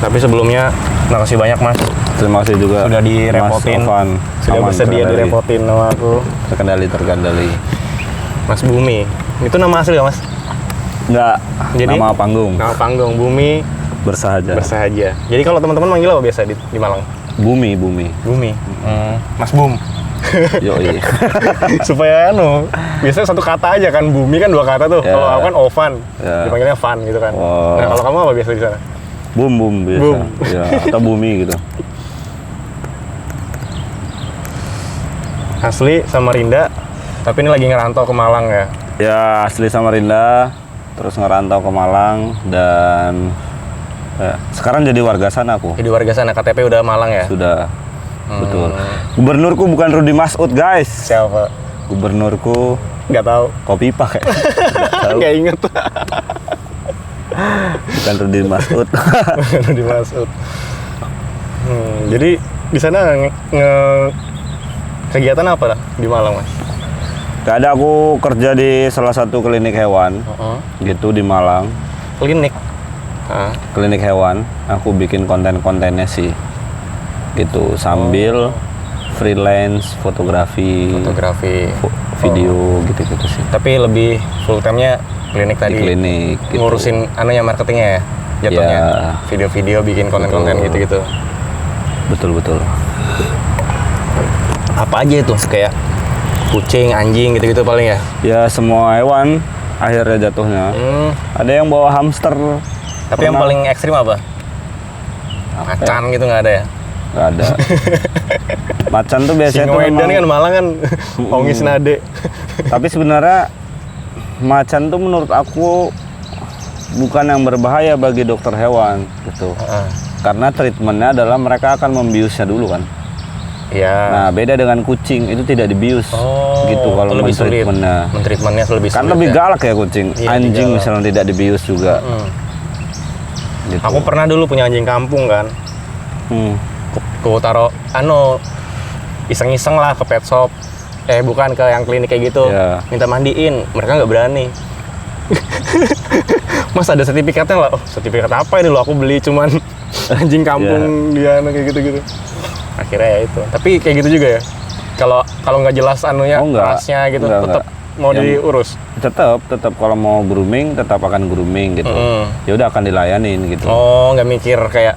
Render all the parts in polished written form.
Tapi sebelumnya makasih banyak Mas. Terima kasih juga. Sudah direpotin. Mas Ovan. Sudah bersedia direpotin sama aku. Terkendali. Mas Bumi. Itu nama asli ya Mas? Enggak. Jadi, nama panggung. Nama panggung Bumi Bersahaja. Jadi kalau teman-teman manggil apa biasa di Malang? Bumi. Mas Bum. Yoi. Supaya biasanya satu kata aja kan, Bumi kan 2 kata tuh. Ya. Kalau aku kan Ovan, dipanggilnya Van gitu kan. Oh. Nah kalau kamu apa biasa di sana? Bum biasa. Bum. Ya, atau Bumi gitu. Asli Samarinda, tapi ini lagi ngerantau ke Malang ya? Ya, asli Samarinda, terus ngerantau ke Malang dan sekarang jadi warga sana aku. Jadi warga sana, KTP udah Malang ya? Sudah. Betul. Gubernurku bukan Rudi Masud, guys. Siapa? Gubernurku Nggak tahu. Kopipa kayak. Nggak inget. Bukan Rudi Masud. Rudi Masud. Jadi di sana kegiatan apa dah di Malang Mas? Gak ada, aku kerja di salah satu klinik hewan gitu di Malang. Klinik? Klinik hewan. Aku bikin konten-kontennya sih gitu sambil freelance fotografi video gitu sih. Tapi lebih full time-nya klinik tadi. Di klinik gitu. Ngurusin marketingnya ya jatuhnya. Ya. Video-video bikin konten-konten gitu-gitu. Betul. Apa aja itu kayak kucing, anjing gitu-gitu paling ya? Ya semua hewan akhirnya jatuhnya. Ada yang bawa hamster. Tapi yang paling ekstrim apa? Macan gitu nggak ada ya? Nggak ada. Macan tuh biasanya tuh Singoedan kan Malang kan ongis nade. Tapi sebenarnya macan tuh menurut aku bukan yang berbahaya bagi dokter hewan gitu. Karena treatmentnya adalah mereka akan membiusnya dulu kan. Iya. Nah beda dengan kucing, itu tidak dibius gitu kalau mentreatmentnya. Mentreatmentnya lebih sulit. Kan lebih galak ya kucing. Iya, anjing misalnya tidak dibius juga. Gitu. Aku pernah dulu punya anjing kampung kan. Ku taruh iseng-iseng lah ke pet shop. Bukan ke yang klinik kayak gitu. Yeah. Minta mandiin, mereka nggak berani. Mas ada sertifikatnya lah. Sertifikat apa ini lo? Aku beli cuman anjing kampung dia kayak gitu-gitu. Akhirnya ya itu. Tapi kayak gitu juga ya. Kalau nggak jelas rasnya gitu, tetap mau diurus. Tetap kalau mau grooming tetap akan grooming gitu. Ya udah akan dilayanin gitu. Oh, nggak mikir kayak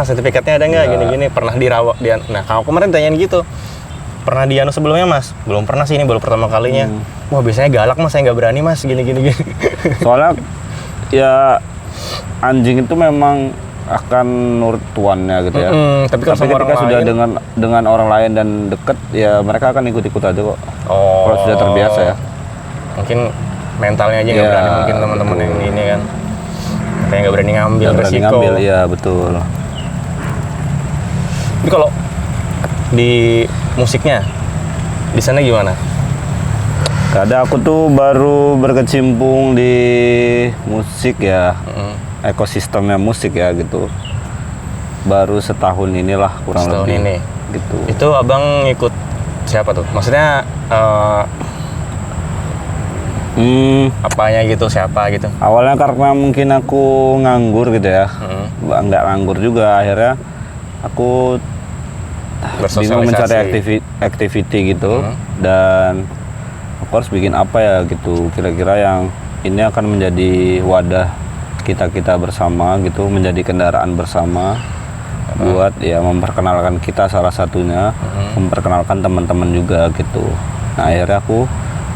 sertifikatnya ada nggak gini-gini, pernah dirawat dia. Nah, kalau kemarin tanyain gitu. Pernah di sebelumnya Mas? Belum pernah sih, ini baru pertama kalinya. Wah, biasanya galak Mas, saya nggak berani Mas gini. Soalnya ya anjing itu memang akan nurut tuannya gitu ya. Tapi ketika sudah dengan orang lain dan deket ya mereka akan ikut-ikut aja kok. Kalau sudah terbiasa ya. Mungkin mentalnya aja nggak berani mungkin teman-teman yang ini kan. Kayak nggak berani ngambil resiko. Iya betul. Tapi kalau di musiknya di sana gimana? Ada, aku tuh baru berkecimpung di musik ya. Ekosistemnya musik ya gitu. Baru setahun inilah kurang lebih. Ini. Gitu. Itu abang ikut siapa tuh? Maksudnya apanya gitu, siapa gitu? Awalnya karena mungkin aku nganggur gitu ya. Nggak nganggur juga, akhirnya aku bingung mencari activity gitu. Dan aku harus bikin apa ya gitu, kira-kira yang ini akan menjadi wadah kita bersama gitu, menjadi kendaraan bersama buat ya memperkenalkan kita salah satunya, memperkenalkan teman-teman juga gitu. Nah akhirnya aku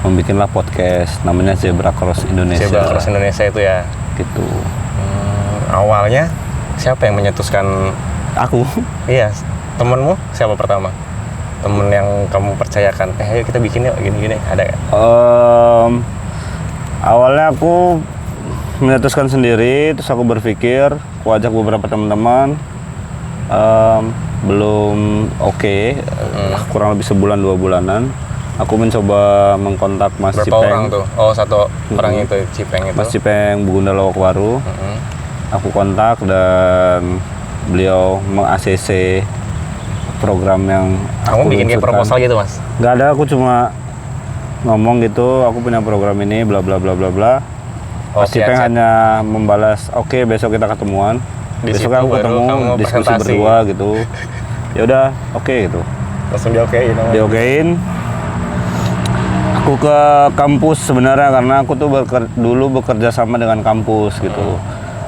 membikinlah podcast namanya Zebra Cross Indonesia. Zebra Cross Indonesia itu ya. Gitu. Awalnya siapa yang menyetuskan? Aku. Iya. Temenmu siapa pertama? Temen yang kamu percayakan? Ayo kita bikin yuk gini-gini. Ada nggak? Awalnya aku menyetuskan sendiri, terus aku berpikir, aku ajak beberapa teman-teman, belum oke, kurang lebih sebulan 2 bulanan, aku mencoba mengkontak Mas Berapa Cipeng. Orang tuh? Oh, satu orang itu, Cipeng itu. Mas Cipeng Bugunda Lawakwaru. Aku kontak dan beliau meng-ACC program yang kamu bikin kayak proposal gitu Mas? Nggak ada, aku cuma ngomong gitu, aku punya program ini, bla bla bla bla bla. Mas Cipeng hanya membalas, oke besok kita ketemuan. besok aku ketemu diskusi berdua gitu. Ya udah, oke gitu. Langsung diokein. Aku ke kampus sebenarnya karena aku tuh dulu bekerja sama dengan kampus gitu.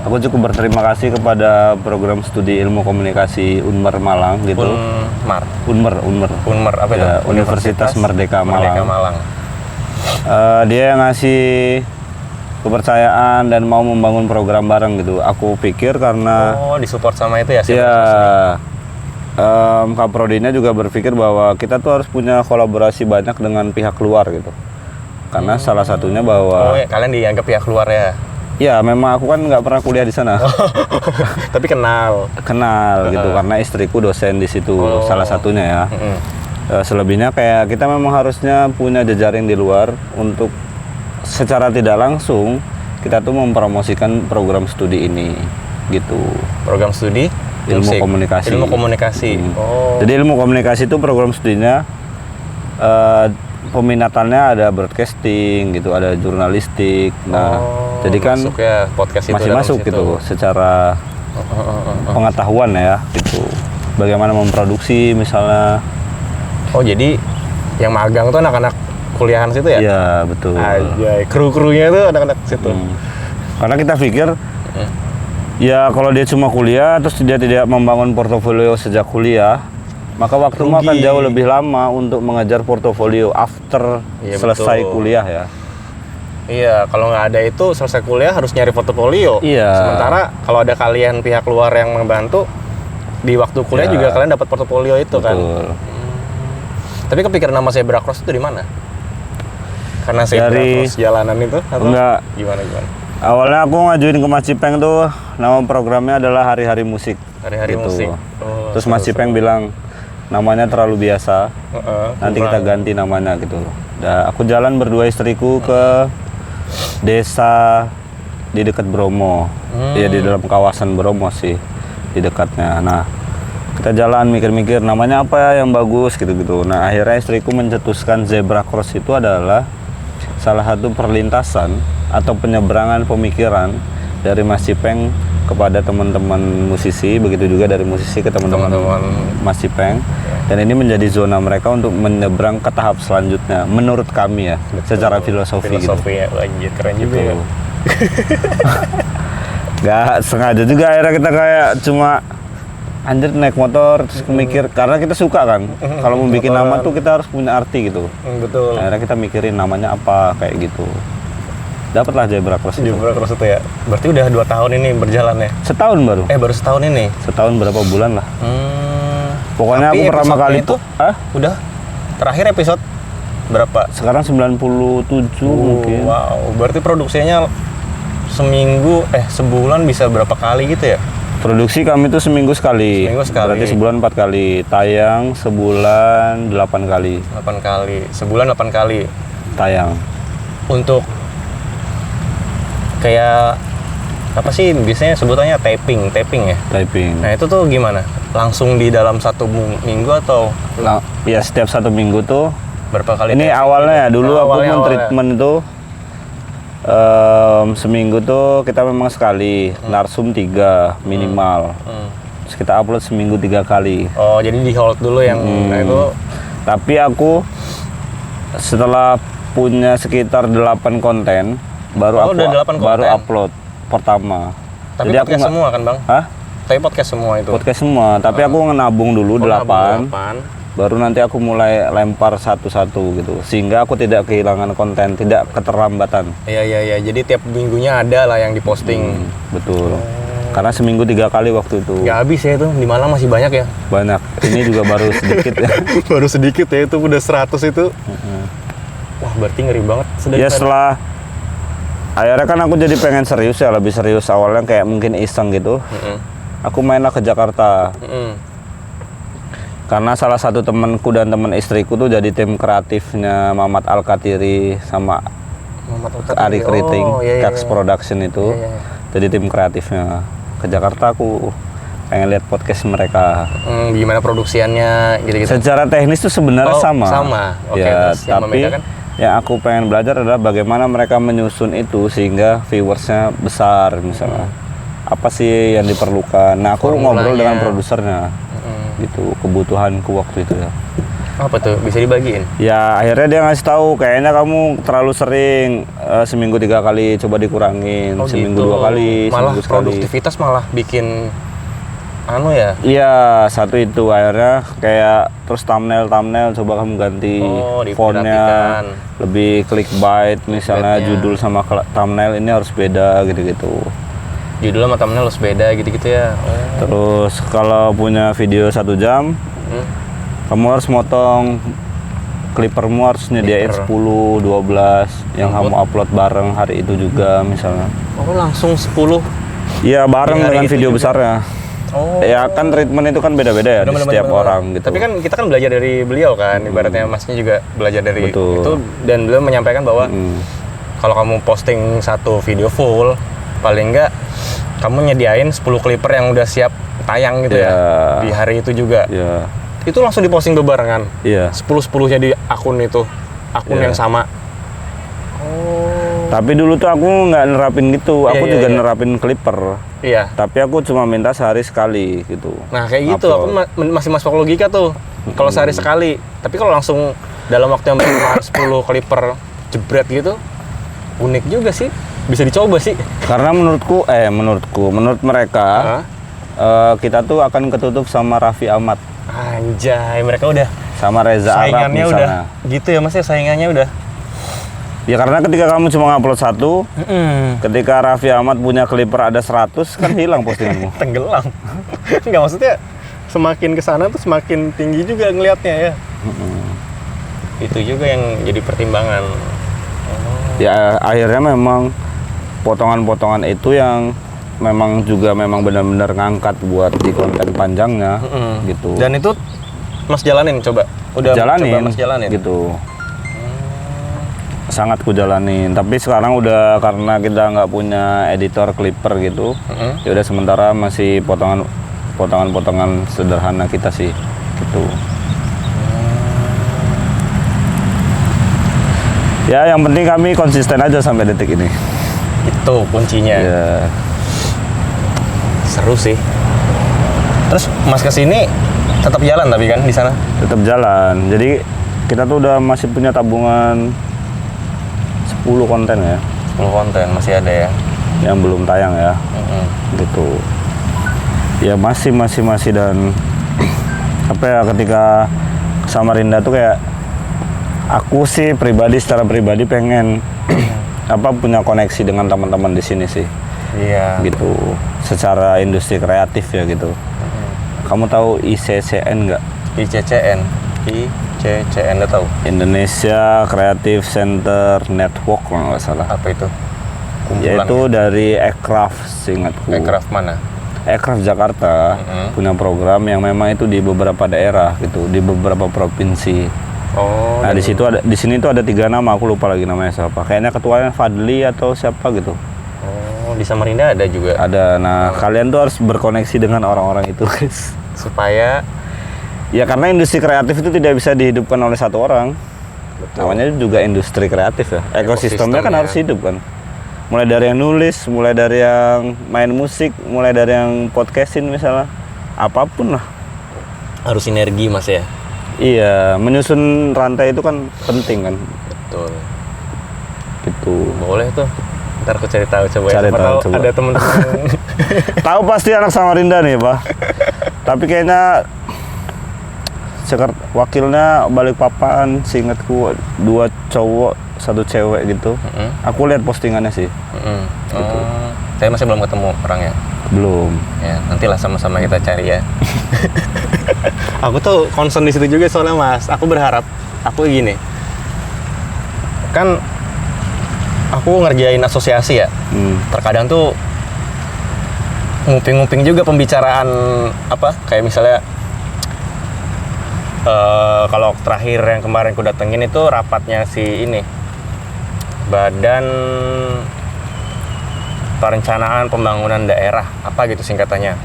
Aku cukup berterima kasih kepada program studi ilmu komunikasi Unmer Malang gitu. Unmer apa itu? Ya, Universitas Merdeka Malang. Dia yang ngasih kepercayaan dan mau membangun program bareng gitu. Aku pikir karena disupport sama itu ya? Iya. Kak Prodinya juga berpikir bahwa kita tuh harus punya kolaborasi banyak dengan pihak luar gitu. Karena salah satunya bahwa kalian dianggap pihak luar ya? Ya, memang aku kan nggak pernah kuliah di sana. Tapi kenal gitu karena istriku dosen di situ, salah satunya ya. Selebihnya kayak kita memang harusnya punya jejaring di luar untuk secara tidak langsung kita tuh mempromosikan program studi ini gitu. Program studi ilmu komunikasi. Jadi ilmu komunikasi itu program studinya peminatannya ada broadcasting gitu, ada jurnalistik. Nah, jadi kan masuk ya, podcast itu masih masuk gitu secara pengetahuan ya gitu. Bagaimana memproduksi misalnya. Oh, jadi yang magang tuh anak-anak kuliahan situ ya? Iya, betul. Aja, kru-krunya tuh anak-anak situ. Karena kita pikir ya kalau dia cuma kuliah terus dia tidak membangun portofolio sejak kuliah, maka waktumu akan jauh lebih lama untuk mengejar portofolio after selesai kuliah ya. Iya, kalau nggak ada itu selesai kuliah harus nyari portofolio. Iya. Sementara kalau ada kalian pihak luar yang membantu di waktu kuliah juga kalian dapat portofolio itu. Betul. Kan. Tapi kepikiran nama Zebra Cross itu di mana? Karena Zebra Cross jalanan itu atau enggak. Gimana? Awalnya aku ngajuin ke Mas Cipeng tuh, nama programnya adalah Hari-Hari Musik. Hari-Hari Musik. Terus Mas Cipeng bilang namanya terlalu biasa, nanti kita ganti namanya gitu loh. Aku jalan berdua istriku ke desa di dekat Bromo, ya di dalam kawasan Bromo sih, di dekatnya. Nah, kita jalan mikir-mikir namanya apa ya yang bagus gitu-gitu. Nah, akhirnya istriku mencetuskan Zebra Cross itu adalah salah satu perlintasan atau penyeberangan pemikiran dari Mas Cipeng kepada teman-teman musisi, begitu juga dari musisi ke teman-teman Mas Cipeng. Dan ini menjadi zona mereka untuk menyeberang ke tahap selanjutnya, menurut kami ya. Betul. Secara filosofi gitu. Ya, lanjut keren juga ya. Gak sengaja juga akhirnya kita kayak cuma anjir naik motor terus mikir karena kita suka kan. Kalau mau bikin nama tuh kita harus punya arti gitu. Betul. Akhirnya kita mikirin namanya apa kayak gitu. Dapatlah Zebra Cross itu. Zebra Cross itu ya. Berarti udah 2 tahun ini berjalan ya? Setahun baru. Baru setahun ini. Setahun berapa bulan lah. Pokoknya aku pertama kali itu udah terakhir episode berapa? Sekarang 97 mungkin. Wow, berarti produksinya sebulan bisa berapa kali gitu ya? Produksi kami itu seminggu sekali. Berarti sebulan 4 kali. Tayang sebulan 8 kali. 8 kali. Sebulan 8 kali. Tayang. Untuk kayak apa sih biasanya sebutannya taping ya? Taping. Nah, itu tuh gimana? Langsung di dalam 1 minggu atau? Ya setiap 1 minggu tuh. Berapa kali? Ini awalnya ya, dulu aku men-treatment itu seminggu tuh kita memang sekali, narsum 3 minimal. Terus kita upload seminggu 3 kali. Oh, jadi di hold dulu yang itu. Tapi aku setelah punya sekitar 8 konten, baru upload pertama. Tapi jadi podcast semua kan, Bang? Hah? Tapi podcast semua itu? Podcast semua, tapi aku nabung dulu 8. Baru nanti aku mulai lempar satu-satu gitu. Sehingga aku tidak kehilangan konten, tidak keterlambatan. Iya. Jadi tiap minggunya ada lah yang diposting. Betul. Karena seminggu 3 kali waktu itu. Nggak habis ya itu, di Malang masih banyak ya? Banyak. Ini juga baru sedikit ya. Baru sedikit ya, itu udah 100 itu. Wah, berarti ngeri banget. Ya setelah akhirnya kan aku jadi pengen serius ya, lebih serius awalnya kayak mungkin iseng gitu. Aku mainlah ke Jakarta. Karena salah satu temanku dan teman istriku tuh jadi tim kreatifnya Mamat Al-Katiri sama Ari Kriting, Kax Production itu. Jadi tim kreatifnya. Ke Jakarta aku pengen lihat podcast mereka. Gimana produksiannya gitu-gitu. Secara teknis tuh sebenarnya sama. Oke, ya, tapi yang aku pengen belajar adalah bagaimana mereka menyusun itu sehingga viewersnya besar misalnya. apa sih yang diperlukan. Nah, aku ngobrol dengan produsernya. Gitu, kebutuhanku waktu itu ya. Apa tuh? Bisa dibagiin? Ya, akhirnya dia ngasih tahu, kayaknya kamu terlalu sering, seminggu 3 kali, coba dikurangin, seminggu gitu. 2 kali, malah seminggu sekali. produktivitas malah bikin ya? Iya, satu itu akhirnya kayak terus thumbnail coba kamu ganti fontnya, lebih clickbait, misalnya judul sama thumbnail ini harus beda gitu-gitu. Judul sama thumbnail harus beda gitu-gitu ya. Terus kalau punya video 1 jam, kamu harus motong clippermu, harus nyediain 10, 12 yang kamu upload bareng hari itu juga misalnya. Oh, langsung 10? Iya, bareng dengan video besarnya. Ya kan treatment itu kan beda-beda ya di setiap orang gitu. Tapi kan kita kan belajar dari beliau kan, ibaratnya masnya juga belajar dari itu, dan beliau menyampaikan bahwa kalau kamu posting 1 video full, paling enggak kamu nyediain 10 clipper yang udah siap tayang gitu ya di hari itu juga. Itu langsung diposting bebarengan. 10-10-nya di akun itu, akun yang sama. Tapi dulu tuh aku nggak nerapin gitu, aku juga nerapin clipper. Tapi aku cuma minta sehari sekali gitu. Nah kayak gitu, aku masih masuk logika tuh. Kalau sehari sekali, tapi kalau langsung dalam waktu yang bersamaan 10 clipper jebret gitu, unik juga sih. Bisa dicoba sih. Karena menurut mereka, kita tuh akan ketutup sama Raffi Ahmad. Anjay, mereka udah sama Reza Arab misalnya. Udah gitu ya mas ya, saingannya udah. Ya karena ketika kamu cuma ngupload 1, ketika Raffi Ahmad punya clipper ada 100, kan hilang postinganmu. Tenggelam. Enggak, maksudnya semakin kesana tuh semakin tinggi juga ngelihatnya ya. Itu juga yang jadi pertimbangan. Ya akhirnya memang potongan-potongan itu yang memang benar-benar ngangkat buat di konten panjangnya gitu. Dan itu Mas jalanin coba? Udah jalanin, coba Mas jalanin? Gitu. Sangat ku jalanin, tapi sekarang udah karena kita nggak punya editor clipper gitu, ya udah sementara masih potongan sederhana kita sih gitu. Ya yang penting kami konsisten aja sampai detik ini. Itu kuncinya. Seru sih. Terus Mas kesini tetap jalan tapi kan di sana? Tetap jalan. Jadi kita tuh udah masih punya tabungan 10 konten ya. 10 konten masih ada ya? Yang belum tayang ya. Gitu. Ya masih dan apa ya, ketika Samarinda tuh kayak aku sih secara pribadi pengen punya koneksi dengan teman-teman di sini sih. Iya. Gitu. Secara industri kreatif ya gitu. Kamu tahu ICCN nggak? ICCN udah tahu. Indonesia Creative Center Network kalau nggak salah. Apa itu? Yaitu dari Aircraft seingatku. Aircraft mana? Aircraft Jakarta punya program yang memang itu di beberapa daerah gitu, di beberapa provinsi. Nah di sini tuh ada 3 nama, aku lupa lagi namanya siapa. Kayaknya ketuanya Fadli atau siapa gitu. Di Samarinda ada juga. Ada. Nah kalian tuh harus berkoneksi dengan orang-orang itu, guys. Supaya ya karena industri kreatif itu tidak bisa dihidupkan oleh satu orang. Namanya juga industri kreatif ya. Ekosistemnya kan harus hidup kan. Mulai dari yang nulis, mulai dari yang main musik, mulai dari yang podcastin misalnya. Apapun lah. Harus sinergi mas ya? Iya, menyusun rantai itu kan penting kan. Betul. Gitu. Boleh tuh. Ntar aku cari tahu coba cari ya. Tahu, coba. Ada teman-teman. Tahu pasti anak Samarinda nih, Pak. Tapi kayaknya wakilnya Balikpapan, seingatku 2 cowok 1 cewek gitu. Aku lihat postingannya sih. Gitu. Saya masih belum ketemu orangnya. Belum. Ya, nantilah sama-sama kita cari ya. Aku tuh concern di situ juga soalnya mas. Aku berharap, aku gini. Kan aku ngerjain asosiasi ya. Terkadang tuh nguping-nguping juga pembicaraan kayak misalnya kalau terakhir yang kemarin ku datengin itu rapatnya si ini Badan Perencanaan Pembangunan Daerah gitu singkatannya.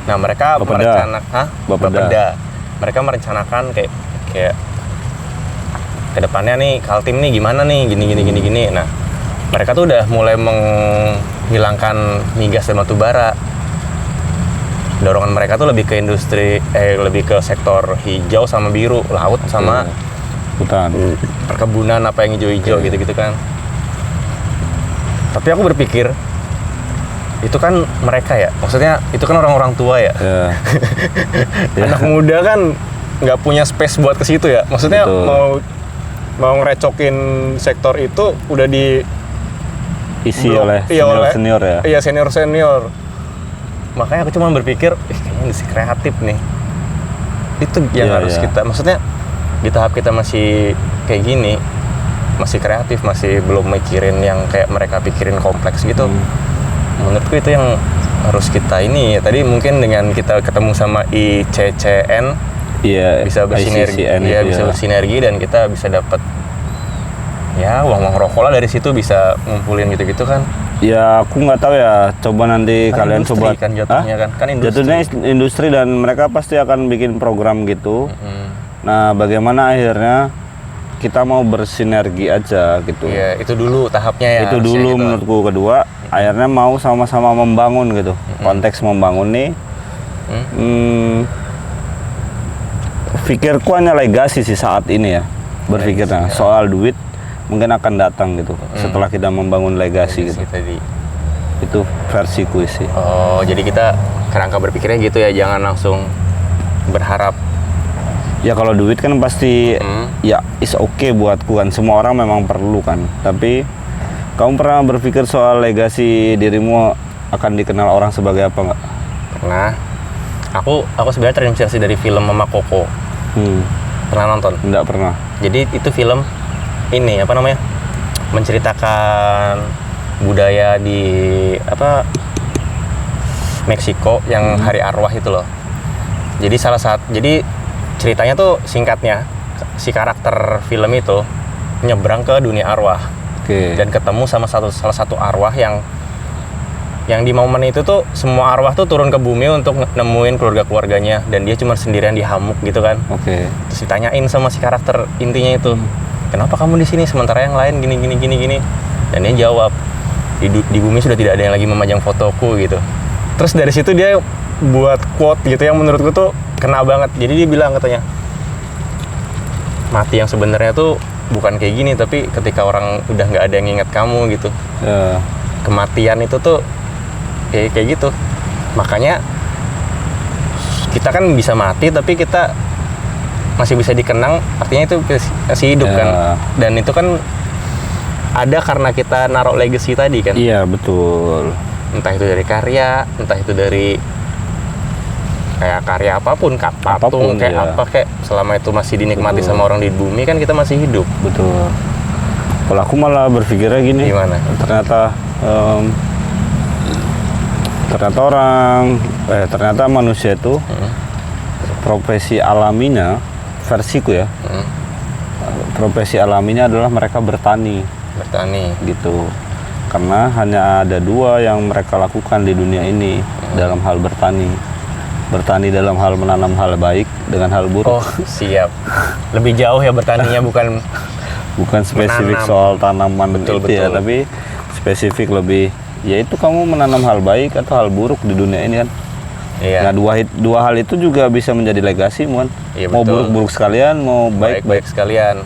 Nah mereka Bapeda. Mereka merencanakan kayak kedepannya nih Kaltim nih gimana nih gini. Nah mereka tuh udah mulai menghilangkan migas dan batu bara. Dorongan mereka tuh lebih ke industri, lebih ke sektor hijau sama biru, laut sama hutan, perkebunan apa yang hijau-hijau gitu-gitu kan. Tapi aku berpikir itu kan mereka ya, maksudnya itu kan orang-orang tua ya. Anak muda kan nggak punya space buat ke situ ya. Maksudnya mau ngerecokin sektor itu udah isi oleh senior ya. Iya, senior. Makanya aku cuma berpikir, kayaknya industri kreatif nih. Itu yang harus kita, maksudnya di tahap kita masih kayak gini, masih kreatif, masih belum mikirin yang kayak mereka pikirin kompleks gitu. Menurutku itu yang harus kita ini ya. Tadi mungkin dengan kita ketemu sama ICCN, bisa bersinergi, bisa bersinergi dan kita bisa dapat ya uang rokok lah dari situ, bisa ngumpulin gitu-gitu kan. Ya aku nggak tahu ya, coba nanti kan kalian coba kan jatuhnya kan industri. Jatuhnya industri dan mereka pasti akan bikin program gitu. Nah, bagaimana akhirnya kita mau bersinergi aja gitu. Iya, itu dulu tahapnya ya. Itu dulu gitu. Menurutku. Kedua, akhirnya mau sama-sama membangun gitu. Konteks membangun nih. Pikirku hanya legasi sih saat ini ya. Berpikirnya soal duit mungkin akan datang gitu setelah kita membangun legasi gitu. Tadi. Itu versiku sih. Oh, jadi kita kerangka berpikirnya gitu ya, jangan langsung berharap. Ya kalau duit kan pasti ya is okay buatku kan, semua orang memang perlu kan. Tapi kamu pernah berpikir soal legasi dirimu akan dikenal orang sebagai apa nggak? Pernah. Aku sebenarnya terinspirasi dari film Mama Koko. Pernah nonton? Nggak pernah. Jadi itu film ini apa namanya, menceritakan budaya di Meksiko yang hari arwah itu loh. Jadi jadi ceritanya tuh singkatnya, si karakter film itu nyebrang ke dunia arwah. Dan ketemu sama salah satu arwah yang di momen itu tuh semua arwah tuh turun ke bumi untuk nemuin keluarganya, dan dia cuma sendirian di hamuk gitu kan. Terus ditanyain sama si karakter intinya itu, kenapa kamu di sini sementara yang lain gini. Dan dia jawab, di bumi sudah tidak ada yang lagi memajang fotoku gitu. Terus dari situ dia buat quote gitu yang menurutku tuh kena banget. Jadi dia bilang katanya, mati yang sebenarnya tuh bukan kayak gini, tapi ketika orang udah nggak ada yang ingat kamu gitu. Kematian itu tuh kayak gitu. Makanya kita kan bisa mati tapi kita masih bisa dikenang, artinya itu masih hidup kan. Dan itu kan ada karena kita naruh legacy tadi kan. Iya, betul. Entah itu dari karya, entah itu dari kayak karya apapun, patung kayak apa, kayak selama itu masih dinikmati sama orang di bumi kan kita masih hidup. Betul. Kalau aku malah berpikirnya gini. Gimana? Ternyata manusia itu profesi alaminya, versiku ya, profesi alaminya adalah mereka bertani gitu. Karena hanya ada dua yang mereka lakukan di dunia ini dalam hal bertani dalam hal menanam hal baik dengan hal buruk. Oh siap, lebih jauh ya bertaninya, bukan spesifik menanam soal tanaman betul. Ya, tapi spesifik lebih yaitu kamu menanam hal baik atau hal buruk di dunia ini kan. Iya. Nah dua hal itu juga bisa menjadi legasi kan. Iya, mau buruk-buruk sekalian, mau baik-baik sekalian.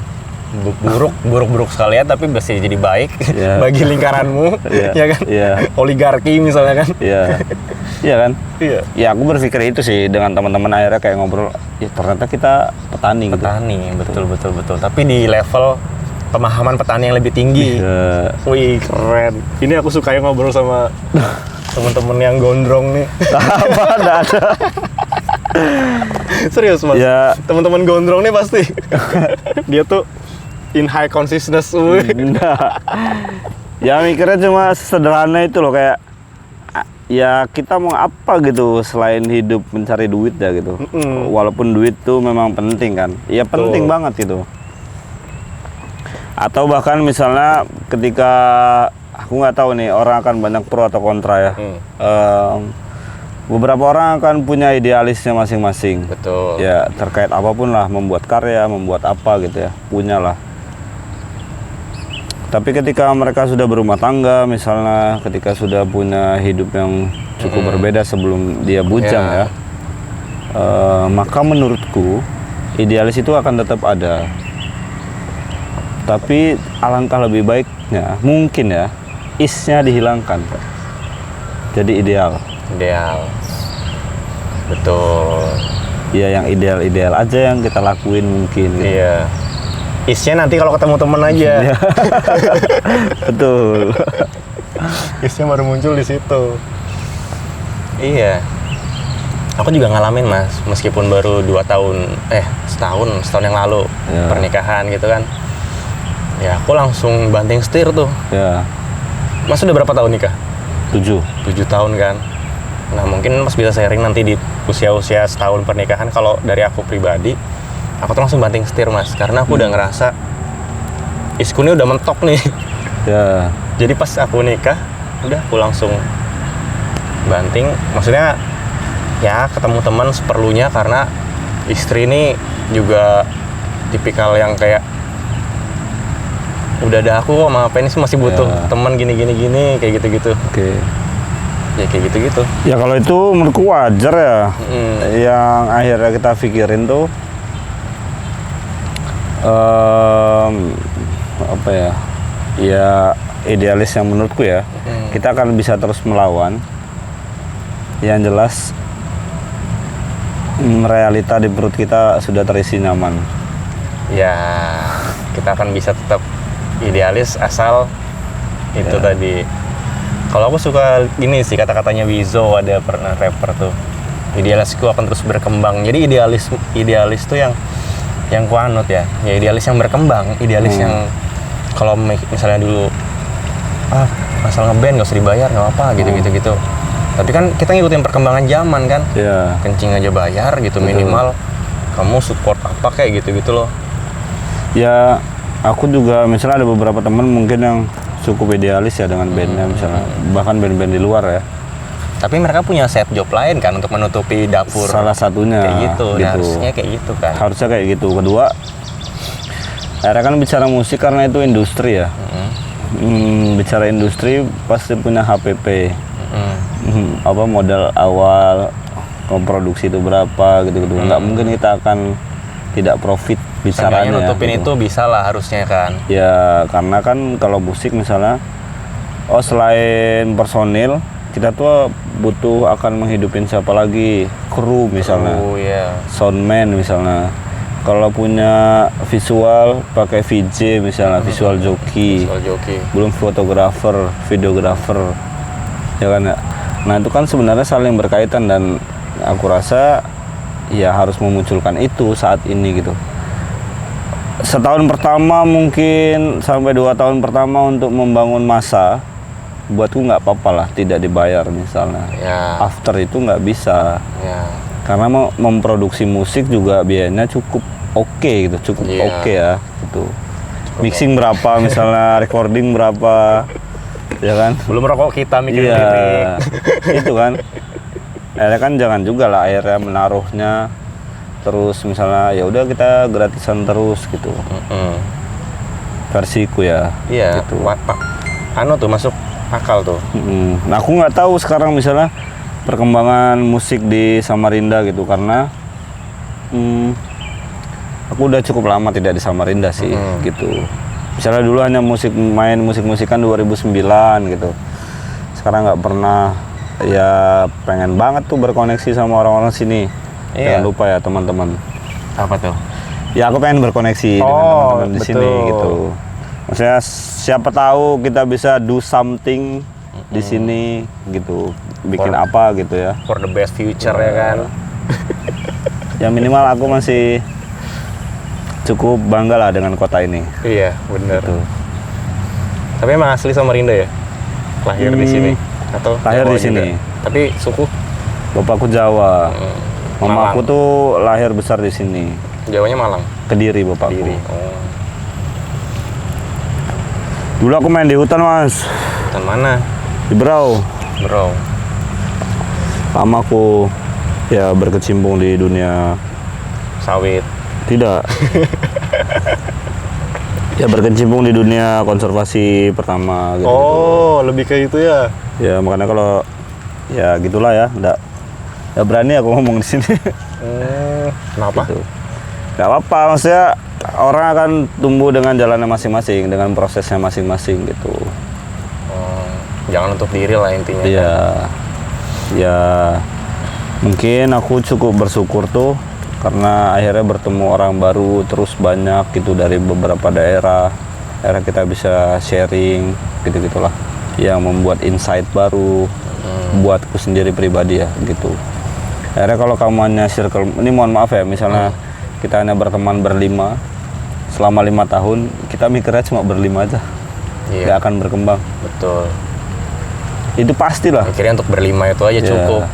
Buruk sekalian tapi bisa jadi baik bagi lingkaranmu, ya kan? Oligarki misalnya kan? Iya kan? Iya. Ya aku berpikir itu sih dengan teman-teman akhirnya kayak ngobrol. Ya ternyata kita petani gitu. Betul. Tapi di level pemahaman petani yang lebih tinggi. Wih keren. Ini aku suka ngobrol sama teman-teman yang gondrong nih. Apa? Nggak ada. Serius mas? Ya. Teman-teman gondrong nih pasti. Dia tuh in high consciousness. Ya mikirnya cuma sederhana itu loh, kayak ya kita mau apa gitu selain hidup mencari duit ya gitu. Walaupun duit tuh memang penting kan. Ya penting banget gitu. Atau bahkan misalnya ketika aku nggak tahu nih orang akan banyak pro atau kontra ya. Beberapa orang akan punya idealisnya masing-masing. Betul. Ya terkait apapun lah, membuat karya, membuat apa gitu ya, punyalah. Tapi ketika mereka sudah berumah tangga, misalnya ketika sudah punya hidup yang cukup berbeda sebelum dia bujang ya, maka menurutku idealis itu akan tetap ada. Tapi alangkah lebih baiknya, mungkin ya, isnya dihilangkan. Jadi ideal. Ideal. Betul. Ya yang ideal-ideal aja yang kita lakuin mungkin. Iya. Isnya nanti kalau ketemu temen aja. Betul. Isnya baru muncul di situ. Iya. Aku juga ngalamin Mas, meskipun baru 2 tahun, setahun yang lalu pernikahan gitu kan. Ya aku langsung banting setir tuh. Ya. Mas udah berapa tahun nikah? 7 tahun kan. Nah mungkin Mas bisa sharing nanti di usia-usia setahun pernikahan. Kalau dari aku pribadi, aku tuh langsung banting setir Mas, karena aku udah ngerasa isku ini udah mentok nih. Ya. Jadi pas aku nikah, udah aku langsung banting. Maksudnya ya ketemu teman seperlunya, karena istri ini juga tipikal yang kayak udah ada aku sama apa ini sih masih butuh teman gini kayak gitu. Oke. Ya kayak gitu. Ya kalau itu menurutku wajar ya. Yang akhirnya kita pikirin tuh apa ya? Ya idealis yang menurutku ya. Kita akan bisa terus melawan. Yang jelas realita di perut kita sudah terisi nyaman. Ya kita akan bisa tetap idealis asal itu tadi. Kalau aku suka gini sih kata-katanya Wizo, ada pernah rapper tuh. Idealisku akan terus berkembang. Jadi idealis tuh yang kuanut ya. Ya idealis yang berkembang, idealis yang kalau misalnya dulu asal ngeband nggak usah dibayar nggak apa gitu. Tapi kan kita ngikutin perkembangan zaman kan. Kencing aja bayar gitu. Betul. Minimal kamu support apa kayak gitu loh. Ya aku juga misalnya ada beberapa teman mungkin yang cukup idealis ya dengan bandnya, misalnya bahkan band-band di luar ya. Tapi mereka punya set job lain kan untuk menutupi dapur. Salah satunya kayak gitu. Harusnya kayak gitu kan. Harusnya kayak gitu. Kedua, akhirnya kan bicara musik karena itu industri ya. Bicara industri pasti punya HPP. Apa modal awal memproduksi itu berapa gitu. Nggak mungkin kita akan tidak profit bicaranya. Nutupin gitu. Itu bisa lah harusnya kan. Ya karena kan kalau musik misalnya, selain personil kita tuh butuh akan menghidupin siapa lagi, kru misalnya, soundman misalnya. Kalau punya visual pakai VJ misalnya, visual joki. Belum fotografer, videografer, ya kan ya. Nah itu kan sebenarnya saling berkaitan dan aku rasa ya harus memunculkan itu saat ini gitu. Setahun pertama mungkin sampai 2 tahun pertama untuk membangun masa, buatku nggak apa-apa lah tidak dibayar misalnya. After itu nggak bisa. Karena mau memproduksi musik juga biayanya cukup oke gitu, cukup oke ya gitu. Mixing berapa misalnya, recording berapa, ya kan? Belum rokok kita mikirin lirik. Itu kan. Akhirnya kan jangan juga lah akhirnya menaruhnya terus misalnya ya udah kita gratisan terus gitu. Versiku ya. Iya. Gitu. Tuh masuk akal tuh. Nah aku nggak tahu sekarang misalnya perkembangan musik di Samarinda gitu, karena aku udah cukup lama tidak di Samarinda sih gitu. Misalnya dulu hanya main musik-musikan 2009 gitu. Sekarang nggak pernah. Ya pengen banget tuh berkoneksi sama orang-orang sini. Jangan lupa ya teman-teman. Apa tuh? Ya aku pengen berkoneksi dengan teman-teman di sini gitu. Maksudnya siapa tahu kita bisa do something di sini gitu. Bikin apa gitu ya. For the best future ya kan. Ya minimal aku masih cukup bangga lah dengan kota ini. Iya benar. Gitu. Tapi emang asli Samarinda ya? Lahir di sini? Atau lahir di sini. Tapi suku? Bapakku Jawa. Mamaku tuh lahir besar di sini. Jawanya Malang. Kediri bapakku. Kediri. Dulu aku main di hutan, Mas. Hutan mana? Di Berau. Lama aku ya berkecimpung di dunia sawit. Tidak. Ya berkecimpung di dunia konservasi pertama gitu. Oh, lebih ke itu ya. Ya makanya kalau ya gitulah ya, enggak berani aku ngomong di sini. Kenapa? Gitu. Gak apa-apa, maksudnya orang akan tumbuh dengan jalannya masing-masing, dengan prosesnya masing-masing gitu. Jangan untuk diri lah intinya. Iya. Ya mungkin aku cukup bersyukur tuh karena akhirnya bertemu orang baru terus banyak gitu dari beberapa daerah. Akhirnya kita bisa sharing gitu-gitulah. Yang membuat insight baru buatku sendiri pribadi ya gitu. Akhirnya kalau kamu hanya circle, ini mohon maaf ya, misalnya kita hanya berteman berlima selama 5 tahun, kita mikirnya cuma berlima aja, nggak akan berkembang. Betul. Itu pastilah. Mikirnya untuk berlima itu aja cukup.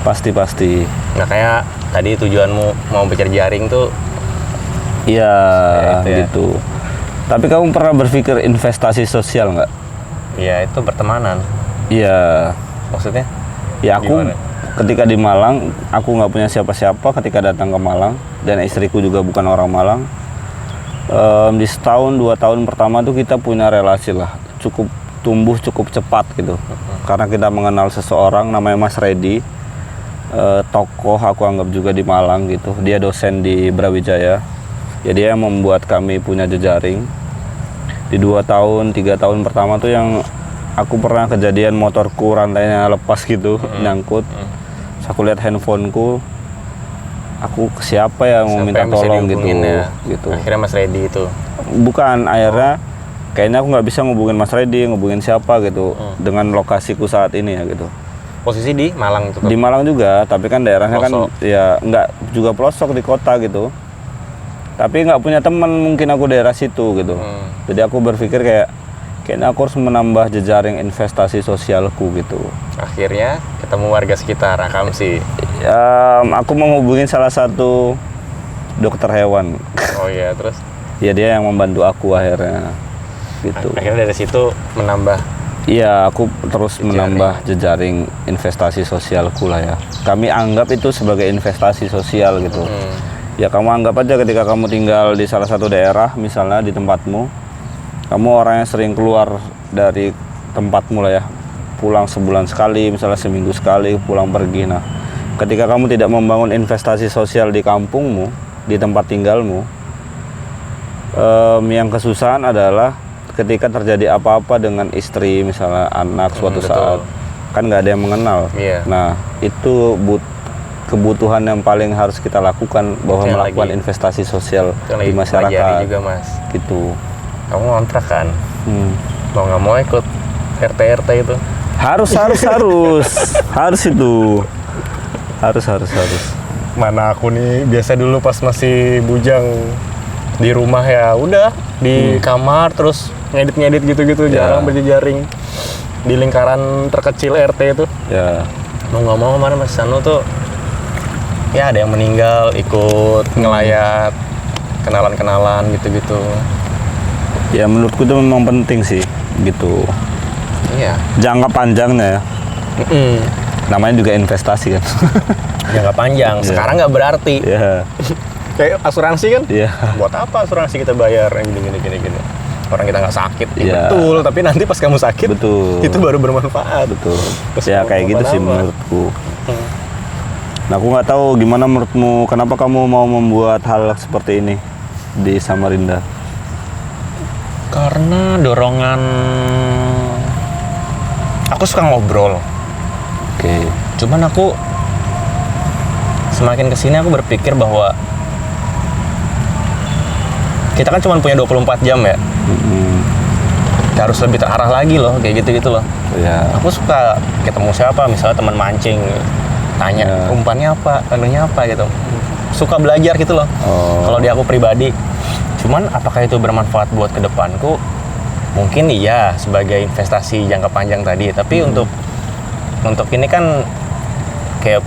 Pasti. Nah kayak tadi tujuanmu mau berjejaring tuh. Iya, ya. gitu. Tapi kamu pernah berpikir investasi sosial nggak? Iya, itu pertemanan. Iya. Maksudnya? Ya aku gimana? Ketika di Malang, aku nggak punya siapa-siapa ketika datang ke Malang, dan istriku juga bukan orang Malang. Di setahun 2 tahun pertama tuh kita punya relasi lah, cukup tumbuh cukup cepat gitu. Karena kita mengenal seseorang namanya Mas Reddy, tokoh aku anggap juga di Malang gitu. Dia dosen di Brawijaya. Ya dia yang membuat kami punya jejaring. Di 2 tahun, 3 tahun pertama tuh yang aku pernah kejadian motorku rantainya lepas gitu, nyangkut. Terus aku lihat handphoneku, aku siapa ya mau minta tolong gitu. Ya. Gitu. Akhirnya Mas Reddy itu. Bukan, akhirnya kayaknya aku nggak bisa ngubungin Mas Reddy, ngubungin siapa gitu dengan lokasiku saat ini ya gitu. Posisi di Malang itu? Di Malang juga, tapi kan daerahnya pelosok. Kan ya nggak juga pelosok di kota gitu. Tapi nggak punya teman mungkin aku daerah situ gitu. Jadi aku berpikir kayaknya aku harus menambah jejaring investasi sosialku gitu. Akhirnya ketemu warga sekitar, Akam sih. Aku menghubungi salah satu dokter hewan. Oh iya, terus? Ya dia yang membantu aku akhirnya gitu. Akhirnya dari situ menambah. Iya, aku terus menambah jejaring investasi sosialku lah ya. Kami anggap itu sebagai investasi sosial gitu. Ya kamu anggap aja ketika kamu tinggal di salah satu daerah, misalnya di tempatmu, kamu orang yang sering keluar dari tempatmu lah ya, pulang sebulan sekali, misalnya seminggu sekali, pulang pergi. Nah, ketika kamu tidak membangun investasi sosial di kampungmu, di tempat tinggalmu, yang kesusahan adalah ketika terjadi apa-apa dengan istri, misalnya anak suatu saat, kan nggak ada yang mengenal. Nah, itu kebutuhan yang paling harus kita lakukan, bahwa melakukan investasi sosial di masyarakat. Juga, Mas. Gitu. Kamu ngontrak kan? Mau nggak mau ikut RT itu? Harus itu. Harus. Mana aku nih, biasa dulu pas masih bujang di rumah ya udah di kamar terus ngedit gitu-gitu, jarang berjejaring di lingkaran terkecil RT itu. Ya. Mau nggak mau kemarin Mas Sanu tuh ya ada yang meninggal, ikut ngelayat, kenalan gitu-gitu. Ya menurutku itu memang penting sih gitu. Iya. Jangka panjangnya ya. Namanya juga investasi kan. Jangka panjang. Sekarang nggak berarti. Iya. Kayak asuransi kan? Iya. Buat apa asuransi kita bayar yang gini. Orang kita nggak sakit. Ya. Betul. Tapi nanti pas kamu sakit, itu baru bermanfaat. Betul. Ya kayak gitu sih menurutku. Nah aku nggak tahu gimana menurutmu, kenapa kamu mau membuat hal seperti ini di Samarinda? Karena dorongan, aku suka ngobrol. Oke. Cuman aku semakin kesini aku berpikir bahwa kita kan cuma punya 24 jam ya. Kita harus lebih terarah lagi loh, kayak gitu loh. Ya. Aku suka ketemu siapa, misalnya teman mancing, tanya umpannya apa, anunya apa gitu. Suka belajar gitu loh. Kalau di aku pribadi. Cuman apakah itu bermanfaat buat ke depanku? Mungkin iya sebagai investasi jangka panjang tadi, tapi untuk ini kan kayak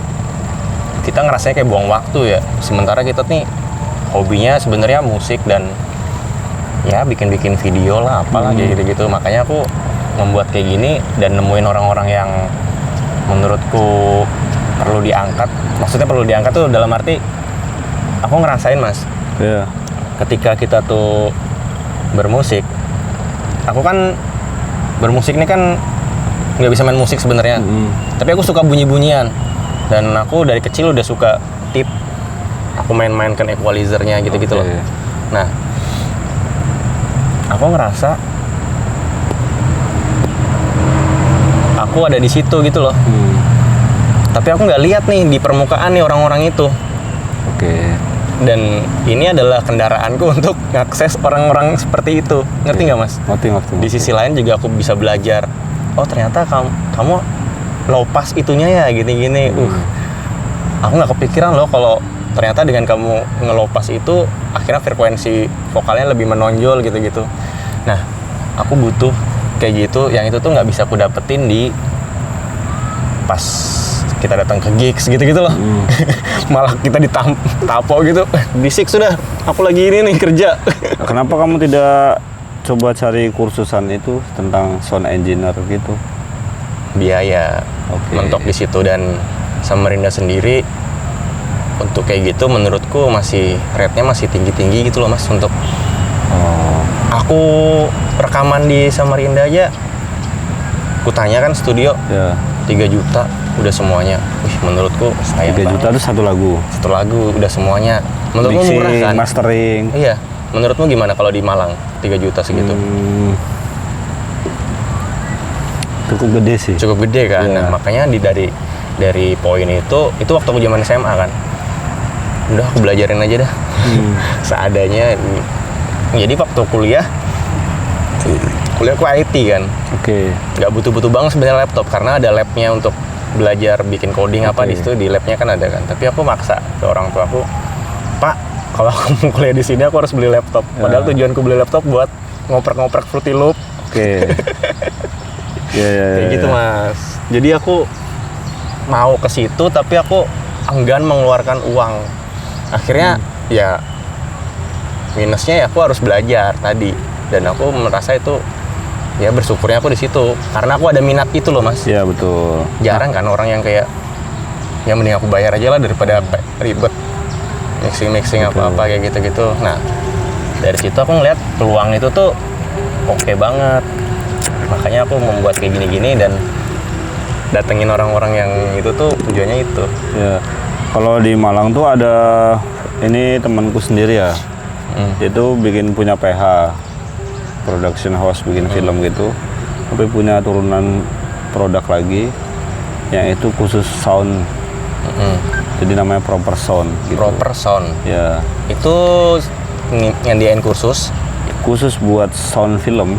kita ngerasanya kayak buang waktu ya. Sementara kita nih hobinya sebenarnya musik dan ya bikin video lah apalah kayak gitu-gitu. Makanya aku membuat kayak gini dan nemuin orang-orang yang menurutku perlu diangkat. Maksudnya perlu diangkat tuh dalam arti aku ngerasain Mas. Iya. Ketika kita tuh bermusik. Aku kan bermusik ini kan nggak bisa main musik sebenarnya. Tapi aku suka bunyi-bunyian. Dan aku dari kecil udah suka tip. Aku main-mainkan equalizernya gitu-gitu loh. Nah, aku ngerasa aku ada di situ gitu loh. Tapi aku nggak lihat nih di permukaan nih orang-orang itu. Dan ini adalah kendaraanku untuk ngakses orang-orang seperti itu. Ngerti nggak Mas? Ngerti. Di sisi lain juga aku bisa belajar. Oh ternyata kamu low pass itunya ya gini-gini. Aku nggak kepikiran loh kalau ternyata dengan kamu nge-low pass itu akhirnya frekuensi vokalnya lebih menonjol gitu-gitu. Nah, aku butuh kayak gitu. Yang itu tuh nggak bisa aku dapetin di pas kita datang ke gigs gitu-gitu loh. Malah kita ditapo gitu. Bisik sudah, aku lagi ini nih kerja. Kenapa kamu tidak coba cari kursusan itu tentang sound engineer gitu? Biaya mentok di situ, dan Samarinda sendiri untuk kayak gitu menurutku masih rate-nya masih tinggi-tinggi gitu loh Mas untuk aku rekaman di Samarinda aja. Ku tanya kan studio 3 juta udah semuanya. Menurutku sayang 3 juta itu satu lagu udah semuanya. Menurutmu mixing, murah kan? Mastering. Iya. Menurutmu gimana kalau di Malang 3 juta segitu? Cukup gede sih. Cukup gede kan. Nah, makanya dari poin itu waktu aku zaman SMA kan. Udah aku belajarin aja dah. Seadanya. Jadi waktu kuliah aku IT kan. Nggak butuh-butuh banget sebenarnya laptop karena ada labnya untuk belajar bikin coding apa di situ, di labnya kan ada kan. Tapi aku maksa ke orang tua aku, Pak, kalau aku mau kuliah di sini aku harus beli laptop. Padahal tujuanku beli laptop buat ngoprek-ngoprek Fruity Loop. Kayak gitu Mas. Jadi aku mau ke situ tapi aku enggan mengeluarkan uang. Akhirnya ya minusnya ya aku harus belajar tadi, dan aku merasa itu ya bersyukurnya aku di situ karena aku ada minat itu loh Mas. Iya betul. Jarang kan orang yang kayak ya mending aku bayar aja lah daripada ribet mixing apa-apa kayak gitu-gitu. Nah dari situ aku ngeliat peluang itu tuh oke banget, makanya aku membuat kayak gini-gini dan datengin orang-orang yang itu tuh tujuannya itu. Ya kalau di Malang tuh ada ini temanku sendiri ya. Dia tuh punya PH, production house, bikin film gitu. Tapi punya turunan produk lagi yang itu khusus sound. Jadi namanya Proper Sound gitu. Proper Sound. Ya. Itu nyediain khusus buat sound film.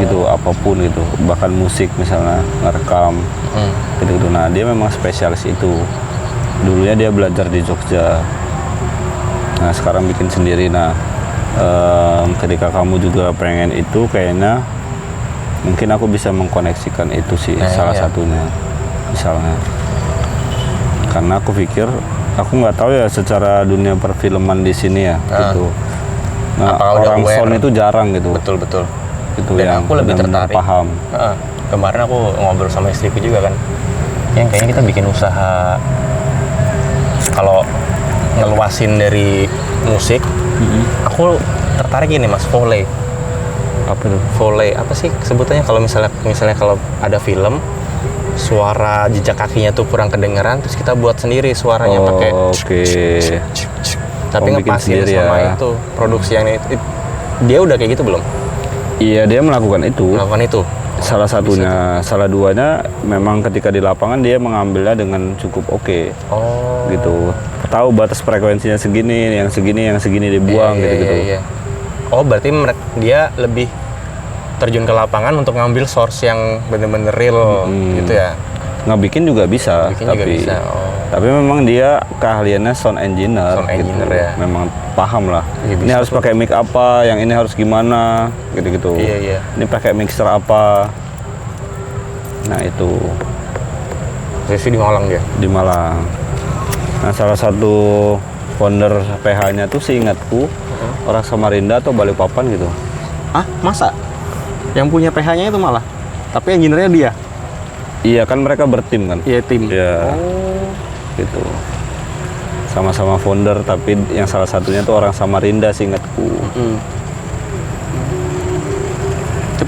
Gitu, apapun gitu. Bahkan musik misalnya ngerekam. Gitu. Nah, dia memang spesialis itu. Dulunya dia belajar di Jogja. Nah sekarang bikin sendiri. Nah ketika kamu juga pengen itu, kayaknya mungkin aku bisa mengkoneksikan itu sih, salah satunya misalnya. Karena aku pikir, aku nggak tahu ya secara dunia perfilman di sini ya gitu. Nah orang sound itu jarang gitu. Betul. Itu dan yang aku lebih tertarik paham. Kemarin aku ngobrol sama istriku juga kan, yang kayaknya kita bikin usaha kalau ngeluasin dari musik. Aku tertarik ini Mas, volley. Apa itu? Volley apa sih sebutannya kalau misalnya kalau ada film suara jejak kakinya tuh kurang kedengeran, terus kita buat sendiri suaranya pakai tapi ngepasin sama ya? Itu produksi yang itu dia udah kayak gitu belum? Iya, dia melakukan itu. Salah satunya, salah duanya memang ketika di lapangan dia mengambilnya dengan cukup gitu. Tahu batas frekuensinya segini, yang segini dibuang gitu. Oh, berarti dia lebih terjun ke lapangan untuk ngambil source yang bener-bener real gitu ya. Ngebikin juga bisa, tapi memang dia keahliannya sound engineer gitu. Ya. Memang paham lah. Ini harus pakai mic apa, yang ini harus gimana, gitu-gitu. Iya. Ini pakai mixer apa. Nah itu. Review di Malang dia. Di Malang. Nah salah satu founder PH-nya tuh seingatku orang Samarinda atau Balikpapan gitu. Masa? Yang punya PH-nya itu malah? Tapi engineer-nya dia? Iya kan mereka bertim kan? Iya tim. Iya. Gitu. Sama-sama founder tapi yang salah satunya tuh orang Samarinda seingatku.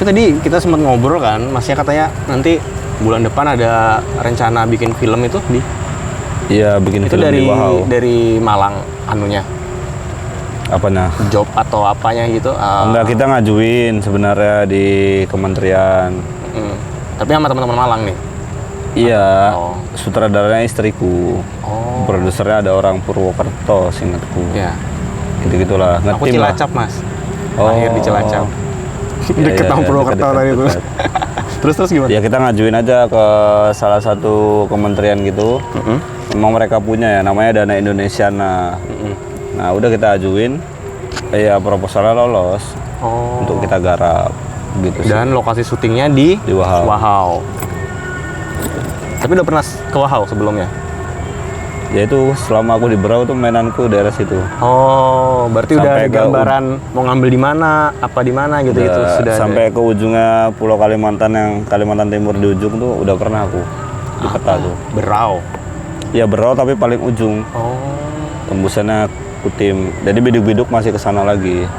tadi kita sempat ngobrol kan, Masnya katanya nanti bulan depan ada rencana bikin film itu di? Iya, bikin itu film di Wahau. dari Malang anunya. Apanya? Job atau apanya gitu? Enggak, kita ngajuin sebenarnya di kementerian. Tapi sama teman-teman Malang nih? Iya, sutradaranya istriku. Produsernya ada orang Purwokerto, seingatku. Iya. Gitu-gitulah. Aku Cilacap, Mas. Lahir di Cilacap. Deket sama Purwokerto tadi itu. Terus gimana? Ya kita ngajuin aja ke salah satu kementerian gitu. Memang mereka punya ya, namanya Dana Indonesiana. Nah udah kita ajuin, ya proposalnya lolos untuk kita garap gitu sih. Dan lokasi syutingnya di Wahau. Tapi udah pernah ke Wahau sebelumnya? Ya itu selama aku di Berau tuh mainanku daerah situ. Oh, berarti sampai udah ada gambaran mau ngambil di mana, apa di mana gitu itu sudah. Sampai ke ujungnya Pulau Kalimantan yang Kalimantan Timur di ujung tuh udah pernah aku di peta tuh. Berau. Ya Berau tapi paling ujung. Tembusannya Kutim. Jadi biduk-biduk masih ke sana lagi.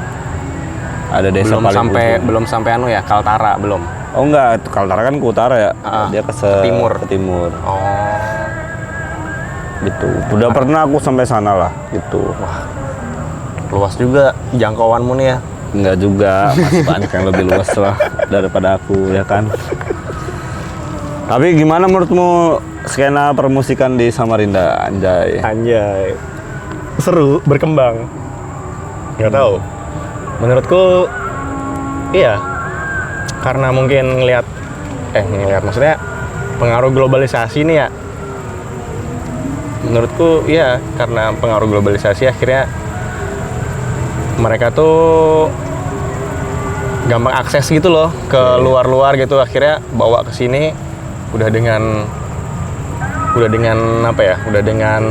Ada desa belum paling sampai ujung. Belum sampai ya, Kaltara belum. Oh enggak, Kaltara kan ke utara ya. Dia ke timur. Ke timur. Gitu. Udah pernah aku sampai sana lah gitu. Wah. Luas juga jangkauanmu nih ya. Enggak juga, masih banyak yang lebih luas lah daripada aku ya kan. Tapi gimana menurutmu skena permusikan di Samarinda, Anjay? Seru, berkembang. Nggak tahu. Menurutku iya. Karena mungkin ngelihat maksudnya pengaruh globalisasi nih ya. Menurutku iya, karena pengaruh globalisasi akhirnya mereka tuh gampang akses gitu loh ke luar-luar gitu, akhirnya bawa ke sini udah dengan apa ya? Udah dengan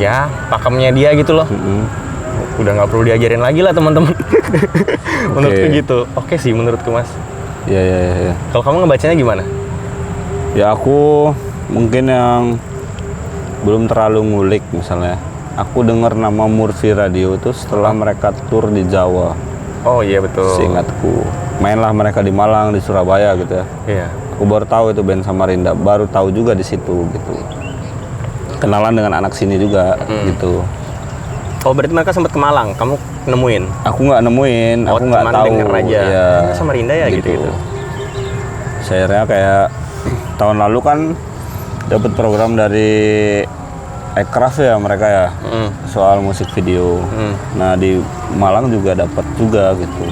ya pakemnya dia gitu loh. Udah nggak perlu diajarin lagi lah teman-teman. Menurutku gitu. Oke sih menurutku, Mas. Iya. Kalau kamu ngebacanya gimana? Ya aku mungkin yang belum terlalu ngulik misalnya. Aku dengar nama Murphy Radio itu setelah mereka tur di Jawa. Oh iya betul. Seingatku. Mainlah mereka di Malang, di Surabaya gitu ya. Iya. Aku baru tahu itu band Samarinda, baru tahu juga di situ gitu. Kenalan dengan anak sini juga gitu. Oh berarti mereka sempat ke Malang, kamu nemuin? Aku nggak nemuin, aku nggak tahu. Denger aja. Ya, Samarinda ya gitu. Saya kayak tahun lalu kan dapat program dari Ekraf ya mereka ya, soal musik video. Nah di Malang juga dapat juga gitu.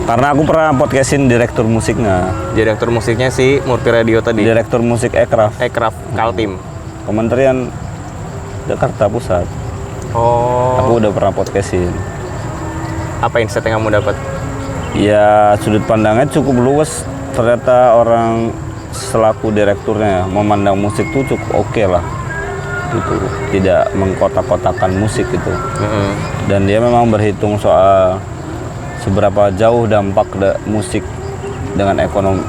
Karena aku pernah podcastin direktur musiknya. Direktur musiknya si Murphy Radio tadi. Direktur musik Ekraf Kaltim. Kementerian Jakarta Pusat. Oh. Aku udah pernah podcastin. Apa insight yang kamu dapat? Ya sudut pandangnya cukup luas. Ternyata orang selaku direkturnya memandang musik tuh cukup oke lah. Gitu. Tidak mengkotak-kotakan musik gitu. Dan dia memang berhitung soal seberapa jauh dampak musik dengan ekonomi,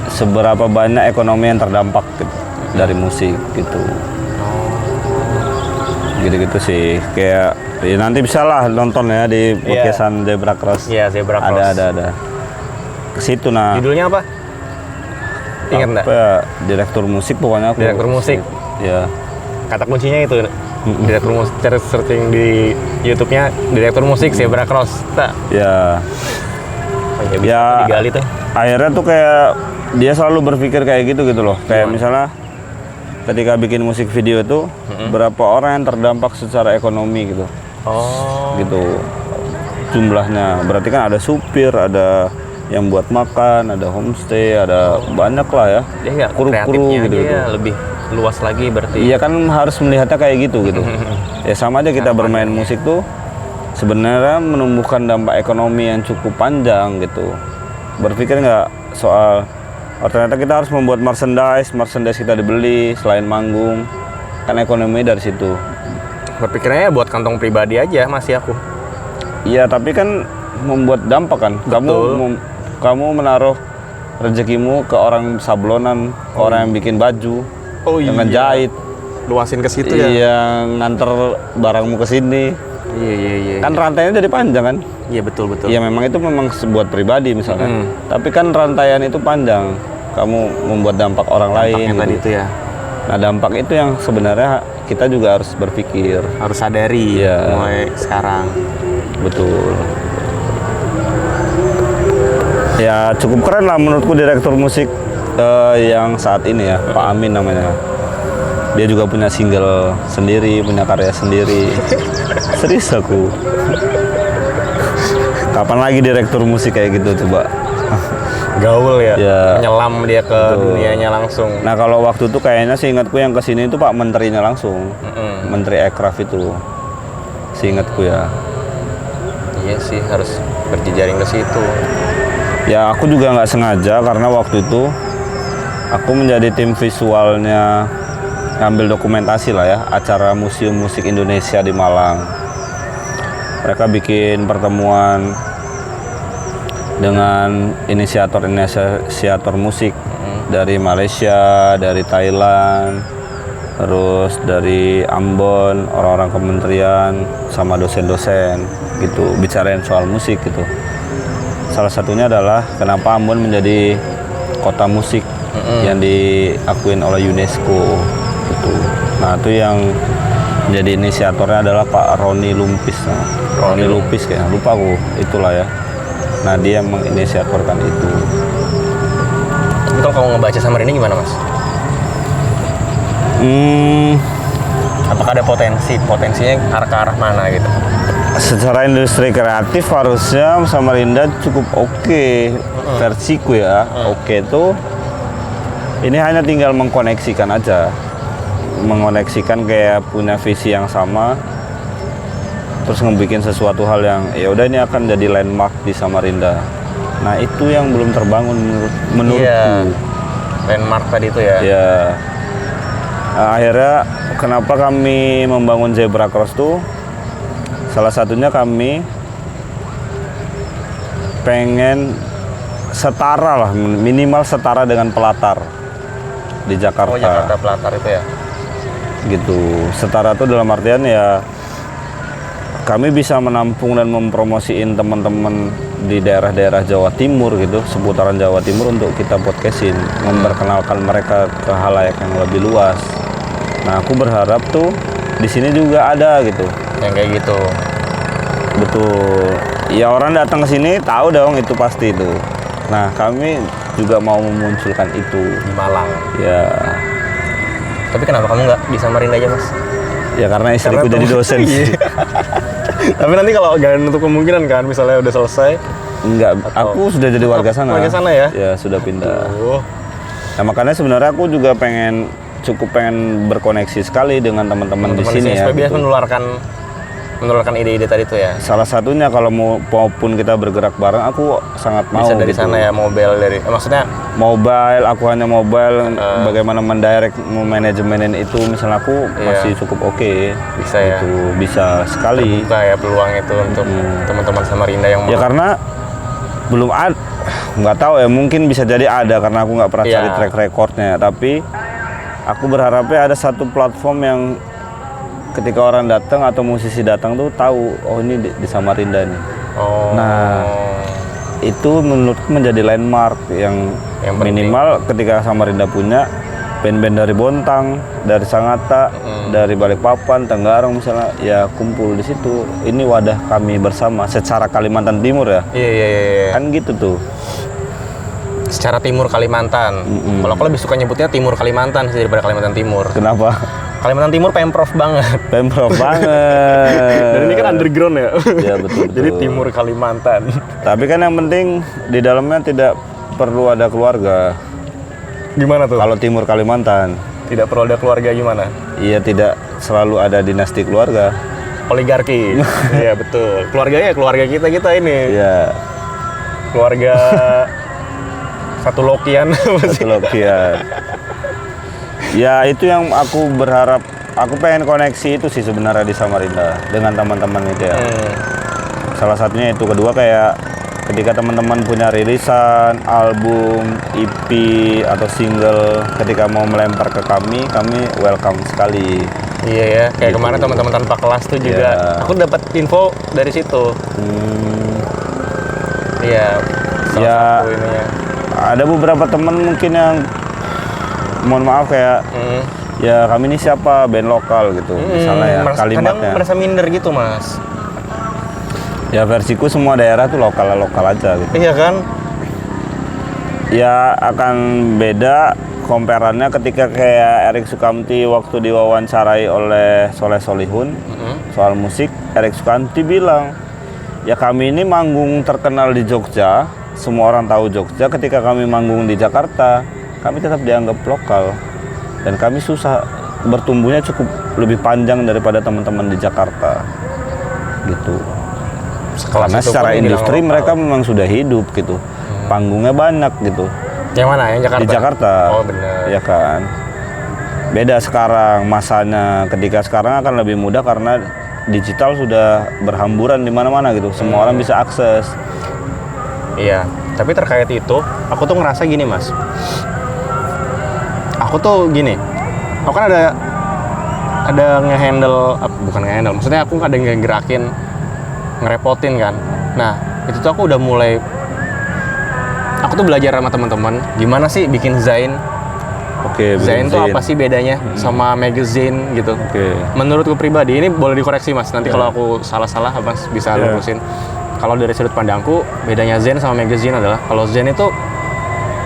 seberapa banyak ekonomi yang terdampak gitu, dari musik gitu. Gitu-gitu sih, kayak ya nanti bisa lah nonton ya di podcastan Zebra Cross. Iya, Zebra Cross. Ada. Ke situ nah. Judulnya apa? Ingat nggak? Ya, direktur musik pokoknya aku. Direktur musik. Ya. Kata kuncinya itu. Direktur musik, cari searching di YouTube-nya direktur musik Zebra Cross. Ya. Ya digali tuh. Akhirnya tuh kayak dia selalu berpikir kayak gitu loh. Kayak misalnya ketika bikin musik video itu berapa orang yang terdampak secara ekonomi gitu. Gitu. Jumlahnya. Berarti kan ada supir, ada yang buat makan, ada homestay, ada banyak lah ya. Dia kru-kru gitu. Ya, lebih luas lagi berarti. Iya kan harus melihatnya kayak gitu. Ya sama aja kita bermain musik tuh sebenarnya menumbuhkan dampak ekonomi yang cukup panjang gitu. Berpikir nggak soal ternyata kita harus membuat merchandise kita dibeli selain manggung, kan ekonomi dari situ. Berpikirnya ya buat kantong pribadi aja masih aku. Iya tapi kan membuat dampak kan. Kamu menaruh rezekimu ke orang sablonan, orang yang bikin baju. Yang ngejahit, luasin ke situ ya. Yang nganter barangmu ke sini. Iya. Kan rantainya jadi panjang kan? Iya betul. Iya memang itu memang sebuat pribadi misalnya. Tapi kan rantaian itu panjang. Kamu membuat dampak orang lain. Dampaknya tadi itu ya. Nah dampak itu yang sebenarnya kita juga harus berpikir. Harus sadari mulai sekarang. Betul. Ya cukup keren lah menurutku direktur musik yang saat ini ya, Pak Amin namanya. Dia juga punya single sendiri, punya karya sendiri. Serius aku. Kapan lagi direktur musik kayak gitu coba? Gaul ya, Ya. menyelam dia ke dunianya langsung. Nah kalau waktu itu kayaknya seingatku yang kesini itu Pak Menterinya langsung. Menteri Ekraf itu. Seingatku ya. Iya sih, harus berjejaring ke situ. Ya aku juga nggak sengaja karena waktu itu aku menjadi tim visualnya ngambil dokumentasi lah ya acara Museum Musik Indonesia di Malang. Mereka bikin pertemuan dengan inisiator musik dari Malaysia, dari Thailand, terus dari Ambon, orang-orang kementerian sama dosen-dosen gitu bicarain soal musik gitu. Salah satunya adalah kenapa Ambon menjadi kota musik yang diakuin oleh UNESCO gitu. Nah itu yang menjadi inisiatornya adalah Pak Roni Lumpis. Roni Lupis kayak lupa aku itulah ya. Nah dia menginisiatorkan itu. Tapi kalau kamu ngebaca Samarinda gimana mas? Apakah ada potensinya ke arah mana gitu? Secara industri kreatif harusnya Samarinda cukup oke. Versiku ya oke tuh. Ini hanya tinggal mengkoneksikan aja. Mengoneksikan kayak punya visi yang sama, terus ngebikin sesuatu hal yang ya udah ini akan jadi landmark di Samarinda. Nah itu yang belum terbangun menurutku. Iya, landmark tadi itu ya. Ya. Nah, akhirnya kenapa kami membangun Zebra Cross tuh? Salah satunya kami pengen setara lah, minimal setara dengan Pelatar di Jakarta. Oh Jakarta Pelatar itu ya. Gitu, setara tuh dalam artian ya kami bisa menampung dan mempromosiin teman-teman di daerah-daerah Jawa Timur gitu, seputaran Jawa Timur untuk kita podcastin, memperkenalkan mereka ke halayak yang lebih luas. Nah aku berharap tuh di sini juga ada gitu. Yang kayak gitu. Betul. Ya orang datang ke sini tahu dong itu pasti itu. Nah kami juga mau memunculkan itu Di Malang. ya. Tapi kenapa kamu nggak di Samarinda aja mas? Ya karena istriku jadi dosen sih. Tapi nanti kalau gak untuk kemungkinan kan, misalnya udah selesai. Enggak, aku sudah jadi warga sana. Warga sana ya? Ya sudah pindah. Oh. Nah makanya sebenarnya aku juga cukup pengen berkoneksi sekali dengan teman-teman di sini ya. Supaya biasa menularkan ide-ide tadi itu ya. Salah satunya kalau maupun kita bergerak bareng, aku sangat mau. Bisa dari gitu. sana ya, maksudnya Mobile, aku hanya mobile. Bagaimana mendirect, manajemenin itu, misalnya aku masih cukup oke. Bisa ya. Itu bisa sekali. Terbuka ya peluang itu untuk teman-teman Samarinda yang Ya karena belum ada, nggak tahu ya, mungkin bisa jadi ada karena aku nggak pernah cari track recordnya. Tapi aku berharapnya ada satu platform yang ketika orang datang atau musisi datang tuh tahu, oh ini di Samarinda nih. Oh. Nah itu menurutku menjadi landmark yang minimal ketika Samarinda punya band-band dari Bontang, dari Sangatta, dari Balikpapan, Tenggarong misalnya, ya kumpul di situ. Ini wadah kami bersama secara Kalimantan Timur ya. Iya. Kan gitu tuh. Secara Timur Kalimantan. Kalau aku lebih suka nyebutnya Timur Kalimantan sih daripada Kalimantan Timur. Kenapa? Kalimantan Timur pemprov banget. Pemprov banget. Dan ini kan underground ya. Ya betul. Jadi Timur Kalimantan. Tapi kan yang penting di dalamnya tidak perlu ada keluarga. Gimana tuh? Kalau Timur Kalimantan. Tidak perlu ada keluarga gimana? Iya, tidak selalu ada dinasti keluarga. Oligarki. Iya betul. Keluarganya keluarga kita ini. Iya. Keluarga satu lokian. Satu lokian. Ya itu yang aku berharap, aku pengen koneksi itu sih sebenarnya di Samarinda dengan teman-teman itu ya. Salah satunya itu. Kedua kayak ketika teman-teman punya rilisan, album, EP atau single, ketika mau melempar ke kami welcome sekali. Iya ya, kayak Gitu. kemarin teman-teman tanpa kelas tuh juga. Iya. Aku dapat info dari situ. Iya. Salah Ya. satu ini ya. Ada beberapa teman mungkin yang mohon maaf kayak ya kami ini siapa band lokal gitu misalnya ya kadang kalimatnya. merasa minder gitu mas. Ya versiku semua daerah tuh lokal aja gitu. Iya kan? Ya akan beda comparannya ketika kayak Erik Sukamti waktu diwawancarai oleh Soleh Solihun soal musik. Erik Sukamti bilang ya kami ini manggung terkenal di Jogja, semua orang tahu Jogja. Ketika kami manggung di Jakarta, kami tetap dianggap lokal dan kami susah bertumbuhnya cukup lebih panjang daripada teman-teman di Jakarta gitu. Karena secara industri mereka memang sudah hidup gitu, panggungnya banyak gitu. Yang mana? Yang Jakarta? Di Jakarta. Oh benar. Ya kan. Beda sekarang masanya. Ketika sekarang akan lebih mudah karena digital sudah berhamburan di mana-mana gitu. Semua orang bisa akses. Iya. Tapi terkait itu, aku tuh ngerasa gini mas. Aku tuh gini. Aku kan ada ngehandle, bukan ngehandle. Maksudnya aku ada ngegerakin, ngerepotin kan. Nah itu tuh aku udah mulai. Aku tuh belajar sama teman-teman gimana sih bikin Zain. Oke, Zain tuh apa sih bedanya sama magazine gitu. Oke. Menurutku pribadi ini boleh dikoreksi mas. Nanti kalau aku salah-salah mas bisa lurusin. Kalau dari sudut pandangku bedanya Zain sama magazine adalah kalau Zain itu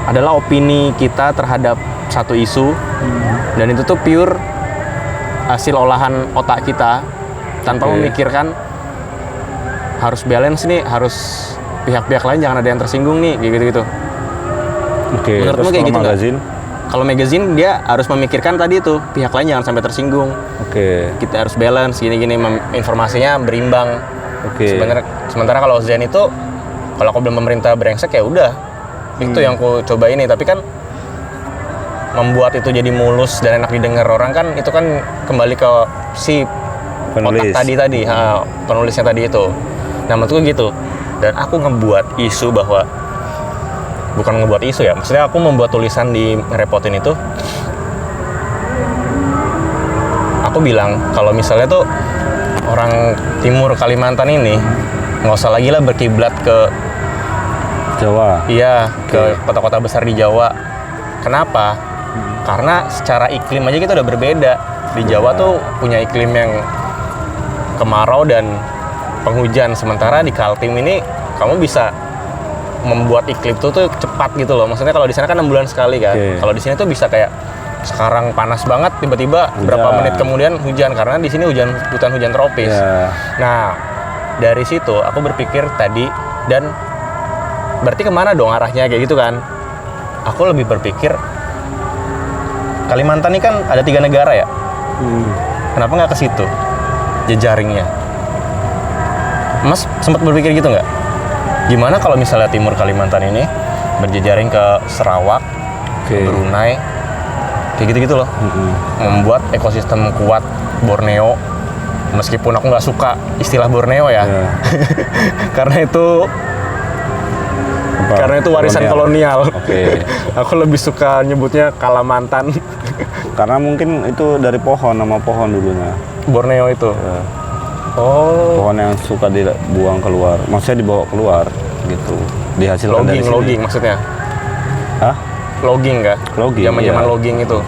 adalah opini kita terhadap satu isu dan itu tuh pure hasil olahan otak kita tanpa memikirkan harus balance nih, harus pihak-pihak lain jangan ada yang tersinggung nih, gitu-gitu. Oke. Menurutmu kayak gitu magazine? Kalau magazine dia harus memikirkan tadi tuh pihak lain jangan sampai tersinggung. Oke. Kita harus balance gini-gini, informasinya berimbang. Oke. Sementara kalau Zen itu kalau aku bilang pemerintah brengsek ya udah. Itu yang aku coba ini, tapi kan membuat itu jadi mulus dan enak didengar orang kan itu kan kembali ke si Penulis. otak tadi penulisnya tadi itu. Nah menurutku gitu. Dan aku ngebuat isu bahwa bukan ngebuat isu ya, maksudnya aku membuat tulisan di ngerepotin itu. Aku bilang kalau misalnya tuh orang timur Kalimantan ini nggak usah lagi lah berkiblat ke Jawa. Iya, ke kota-kota besar di Jawa. Kenapa? Karena secara iklim aja kita udah berbeda. Di Jawa tuh punya iklim yang kemarau dan penghujan, sementara di Kaltim ini kamu bisa membuat iklim itu tuh cepat gitu loh. Maksudnya kalau di sana kan 6 bulan sekali kan. Kalau di sini tuh bisa kayak sekarang panas banget, tiba-tiba berapa menit kemudian hujan karena di sini hujan tropis. Nah, dari situ aku berpikir tadi dan berarti kemana dong arahnya kayak gitu kan? Aku lebih berpikir Kalimantan ini kan ada 3 negara ya. Kenapa nggak ke situ jejaringnya? Mas sempat berpikir gitu nggak? Gimana kalau misalnya timur Kalimantan ini berjejaring ke Sarawak, Brunei, kayak gitu-gitu loh. Membuat ekosistem kuat Borneo. Meskipun aku nggak suka istilah Borneo ya, karena itu warisan kolonial. Aku lebih suka nyebutnya Kalamantan. Karena mungkin itu dari pohon, nama pohon dulunya. Borneo itu. Pohon yang suka dibuang keluar, maksudnya dibawa keluar gitu, dihasilkan dari sini. Logging maksudnya? Hah? Logging kah? Logging, zaman iya. logging itu.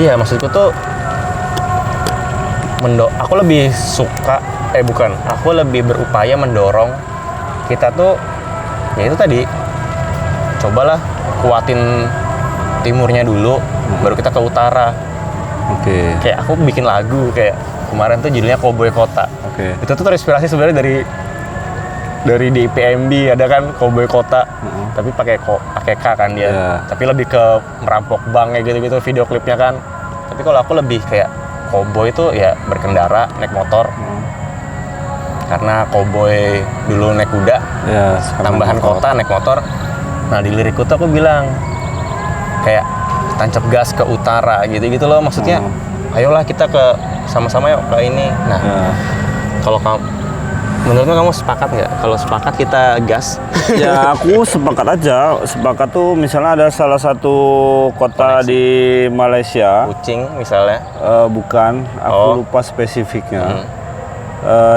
Iya, maksudku tuh aku lebih suka, aku lebih berupaya mendorong kita tuh, ya itu tadi, cobalah kuatin timurnya dulu, baru kita ke utara. Kayak aku bikin lagu kayak kemarin tuh judulnya Cowboy Kota. Itu tuh terinspirasi sebenarnya dari di PMB ada kan Cowboy Kota, tapi pakai K kan dia. Tapi lebih ke merampok bank kayak gitu-gitu video klipnya kan. Tapi kalau aku lebih kayak cowboy itu ya berkendara, naik motor. Karena cowboy dulu naik kuda, tambahan kota naik motor. Nah di lirikku tuh aku bilang kayak tancap gas ke utara gitu-gitu loh, maksudnya ayolah kita ke sama-sama yuk ke ini. Nah kalau Menurutmu kamu sepakat nggak? Kalau sepakat kita gas. Ya aku sepakat aja. Sepakat tuh misalnya ada salah satu kota di Malaysia. Kucing misalnya. Bukan, aku lupa spesifiknya.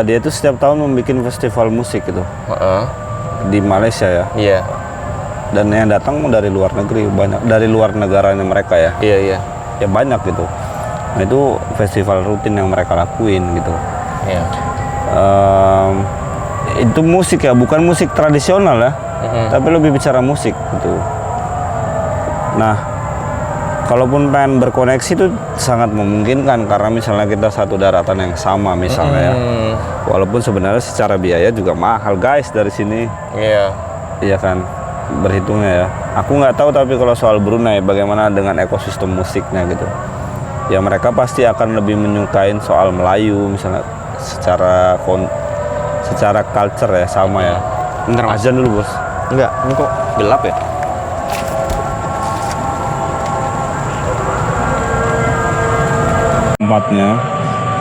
Dia tuh setiap tahun membuat festival musik gitu. Di Malaysia ya. Iya. Dan yang datang dari luar negeri banyak, dari luar negaranya mereka ya. Iya. Ya banyak gitu. Nah itu festival rutin yang mereka lakuin gitu. Iya. Itu musik ya, bukan musik tradisional ya, tapi lebih bicara musik gitu. Nah, kalaupun pengen berkoneksi itu sangat memungkinkan karena misalnya kita satu daratan yang sama misalnya ya. Walaupun sebenarnya secara biaya juga mahal guys dari sini. Iya. Iya kan, berhitungnya ya. Aku nggak tahu tapi kalau soal Brunei bagaimana dengan ekosistem musiknya gitu. Ya mereka pasti akan lebih menyukain soal Melayu misalnya secara culture ya sama ya. Bentar Mas. Azan dulu bos. Enggak, ini kok gelap ya? Tempatnya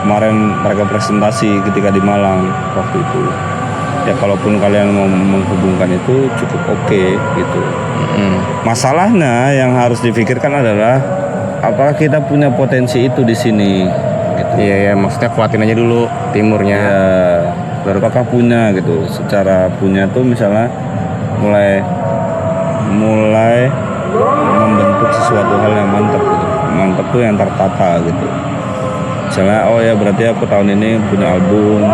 kemarin mereka presentasi ketika di Malang waktu itu. Ya kalaupun kalian mau menghubungkan itu cukup oke gitu. Masalahnya yang harus dipikirkan adalah apakah kita punya potensi itu di sini gitu. Iya, maksudnya kuatin aja dulu timurnya. Ya, baru apakah punya gitu. Secara punya tuh misalnya mulai membentuk sesuatu hal yang mantap gitu. Mantap tuh yang tertata gitu. Misalnya, oh ya berarti aku tahun ini punya album,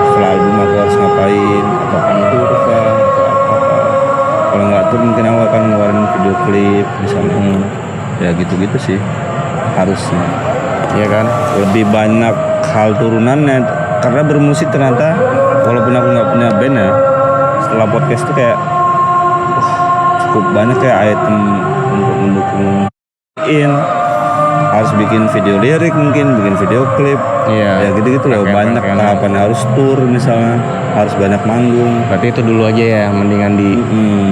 setelah album aku harus ngapain, atau akan tur kah, atau apa. Kalau nggak tur mungkin aku akan ngeluarin video klip misalnya. Ya gitu-gitu sih harusnya. Iya kan? Lebih banyak hal turunannya, karena bermusik ternyata walaupun aku nggak punya band ya, setelah podcast itu kayak cukup banyak kayak item untuk mendukung harus bikin video lirik, mungkin bikin video klip, ya gitu-gitu loh. Banyak tahapan, harus tour misalnya, harus banyak manggung. Berarti itu dulu aja ya, mendingan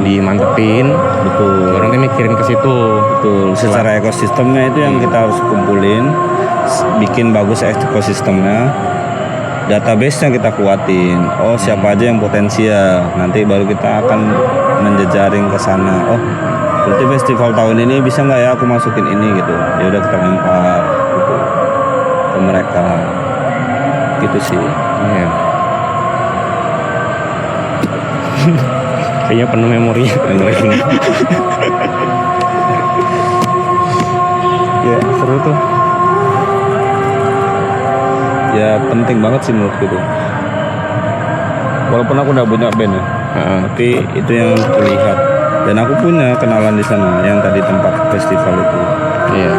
dimantepin. Betul. Baru nanti mikirin ke situ. Betul. Secara ekosistemnya itu yang kita harus kumpulin, bikin bagus ekosistemnya, database-nya kita kuatin. Oh siapa aja yang potensial, nanti baru kita akan menjejaring ke sana. Oh berarti festival tahun ini bisa nggak ya aku masukin ini gitu. Ya udah kita lempar gitu ke mereka. Gitu sih. Iya. Kayaknya penuh memori. Ya seru tuh. Ya penting banget sih menurut gitu. Walaupun aku udah punya band ya, tapi itu yang terlihat. Dan aku punya kenalan di sana yang tadi tempat festival itu. Iya.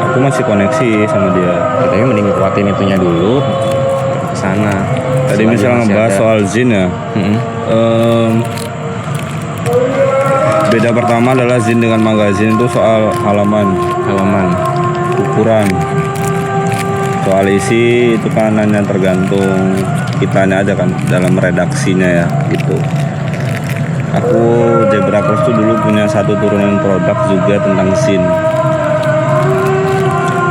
Aku masih koneksi sama dia. Tapi mending kuatin itunya dulu ke sana. Tadi misalnya ngebahas soal zin ya. Beda pertama adalah zin dengan magazin itu soal halaman, ukuran. Soal isi itu kan hanya tergantung kitanya aja kan dalam redaksinya ya gitu. Aku Zebra Cross tuh dulu punya satu turunan produk juga tentang zin.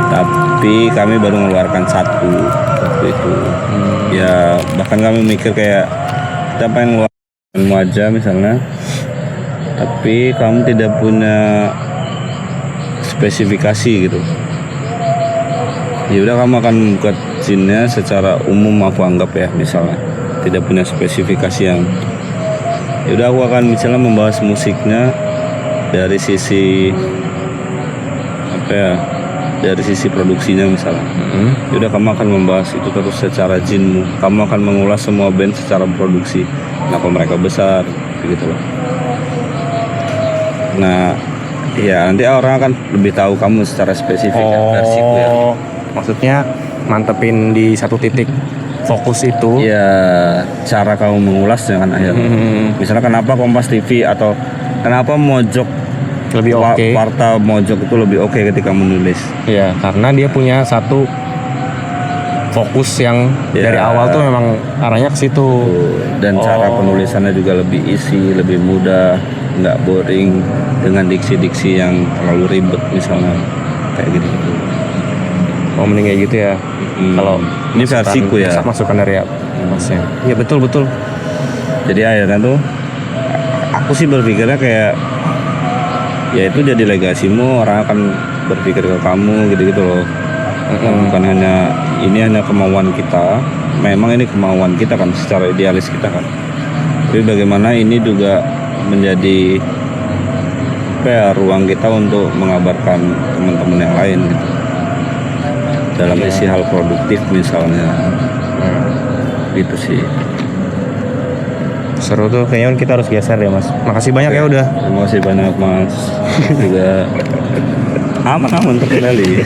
Tapi kami baru mengeluarkan satu waktu itu. Ya bahkan kami mikir kayak kita pengen ngeluarin aja misalnya. Tapi kamu tidak punya spesifikasi gitu. Ya udah kamu akan membuat zinnya secara umum, aku anggap ya misalnya tidak punya spesifikasi yang. Ya udah aku akan misalnya membahas musiknya dari sisi apa ya, dari sisi produksinya misalnya. Ya udah kamu akan membahas itu terus secara jinmu. Kamu akan mengulas semua band secara produksi. Kenapa mereka besar, begitu loh. Nah, ya nanti orang akan lebih tahu kamu secara spesifik versiku ya. Maksudnya mantepin di satu titik fokus itu. Ya, cara kamu mengulasnya kan akhirnya. Misalnya kenapa Kompas TV atau kenapa Mojok lebih oke. Warta Mojok itu lebih oke ketika menulis. Iya, karena dia punya satu fokus yang dari awal tuh memang arahnya ke situ. Dan cara penulisannya juga lebih isi, lebih mudah, nggak boring dengan diksi-diksi yang terlalu ribet misalnya kayak gitu. Oh mending kayak gitu ya. Kalau ini versiku ya. Masukan dari masnya. Iya betul. Jadi akhirnya tuh aku sih berpikirnya kayak ya itu jadi legasimu, orang akan berpikir ke kamu gitu loh. Bukan hanya kemauan kita, memang ini kemauan kita kan secara idealis kita kan. Tapi bagaimana ini juga menjadi ruang kita untuk mengabarkan teman-teman yang lain gitu. Dalam isi hal produktif misalnya. Gitu sih. Seru tuh, kayaknya kita harus geser ya Mas. Makasih banyak ya udah. Terima kasih banyak Mas. Juga aman terkendali.